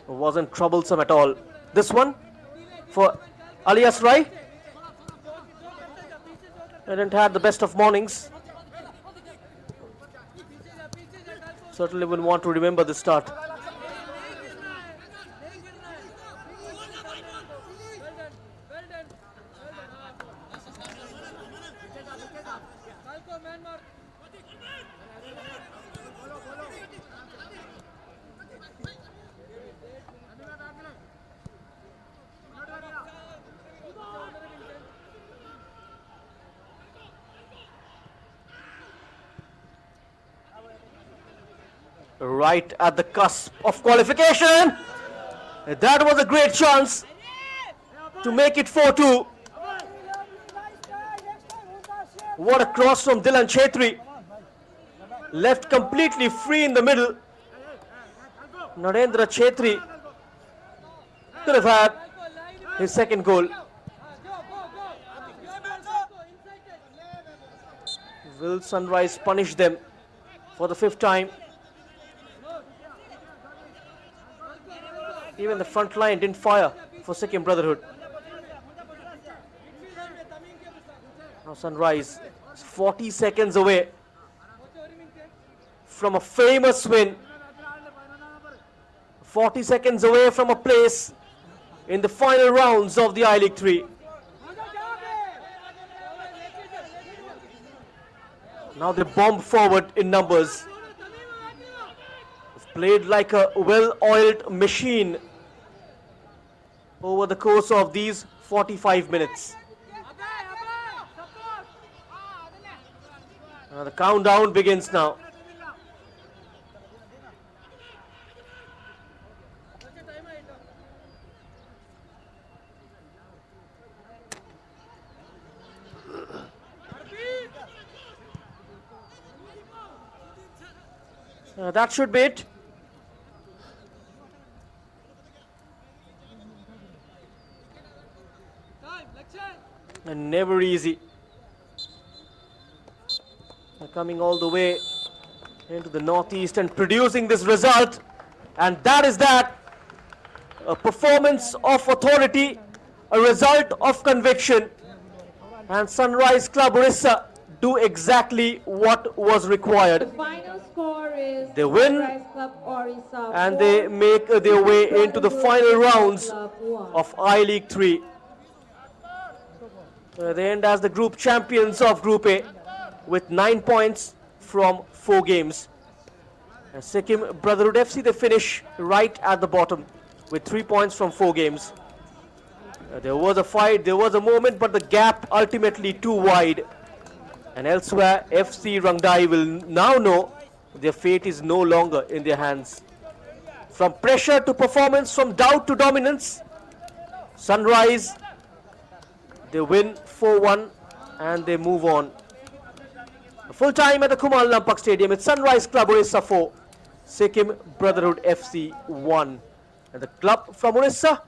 Wasn't troublesome at all. This one for Alias Rai. Hadn't had the best of mornings. Certainly will want to remember the start. Right at the cusp of qualification. That was a great chance to make it 4-2. What a cross from Dilan Chetri. Left completely free in the middle. Narendra Chetri could have had his second goal. Will Sunrise punish them for the 5th time? Even the front line didn't fire for Sikkim Brotherhood. Now Sunrise is 40 seconds away from a famous win. 40 seconds away from a place in the final rounds of the I-League 3. Now they bomb forward in numbers. They've played like a well-oiled machine over the course of these 45 minutes. The countdown begins now. That should be it. And never easy. Coming all the way into the northeast and producing this result. And that is that. A performance of authority, a result of conviction. And Sunrise Club Orissa do exactly what was The required. final score is They win Sunrise Club Orissa and 4, they make their way into the Brotherhood final Football rounds Club 1. of I-League 3. They end as the group champions of Group A with 9 points from 4 games. And Sikkim Brotherhood FC, they finish right at the bottom with 3 points from 4 games. There was a fight, there was a moment, but the gap ultimately too wide. And elsewhere, FC Rangdai will now know their fate is no longer in their hands. From pressure to performance, from doubt to dominance, Sunrise, they win 4-1 and they move on. Full time at the Kumal Lampak Stadium. It's Sunrise Club Orissa 4, Sikkim Brotherhood FC 1. And the club from Orissa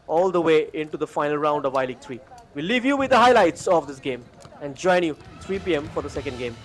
all the way into the final round of I-League 3. We'll leave you with the highlights of this game and join you 3 p.m. for the second game.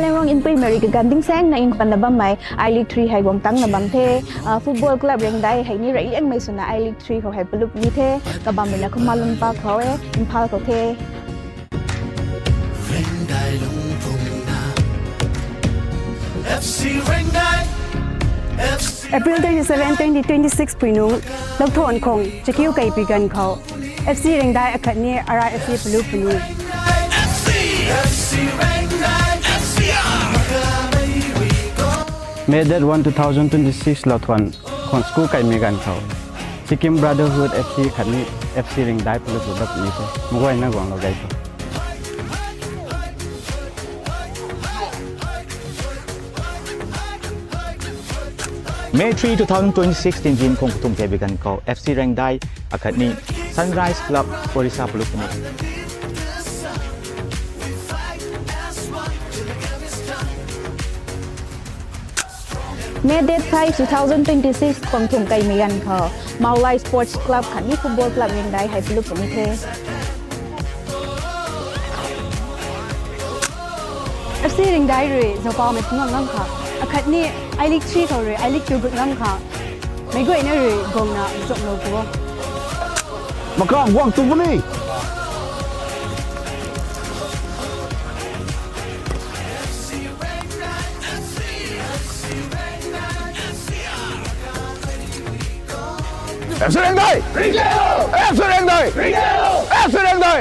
Tamenglong in Primary ganding sang na in panabam mai I League 3 hai gom tang na bam the football club reng dai hai ni rai ang mai suna I League 3 ko hai pelup ni the ka bam na ko malum pa kho e imphal ko the Rengdai lung tung na FC Rengdai FC April 27, 2026 ปุยนุลกโทนคงจะคิวไก่ปีกันเขา FC เร่งได้อคัดนี้ RFC ปลุกปลุก FC Rengdai FCR May that 1 2026 เราทวนของสกูไก่เมกันเขา Sikkim Brotherhood FC ขันนี้ FC เร่งได้ปลุกแบบนี้ใช่ไม่ไหวนะกวางเราไกลเขา May 3, 2026 tin jin kong kutum kebigan ko FC Rengdai akat ni Sunrise Club Orissa Pelukuni. May date 5 2026 kong thum kai mian kho Maulai Sports Club khan ni football club reng dai hai pelup ni the FC เร่งได้เลยจะพอไม่ทิ้งน้ำค่ะอคัดนี้ I League 3เขาเลย I League 2กุดน้ำค่ะไม่ก็ไอ้นี่เลยกงน่ะจบโลกัว Makang waktu beli. FC Rengdai. FC Rengdai. FC Rengdai.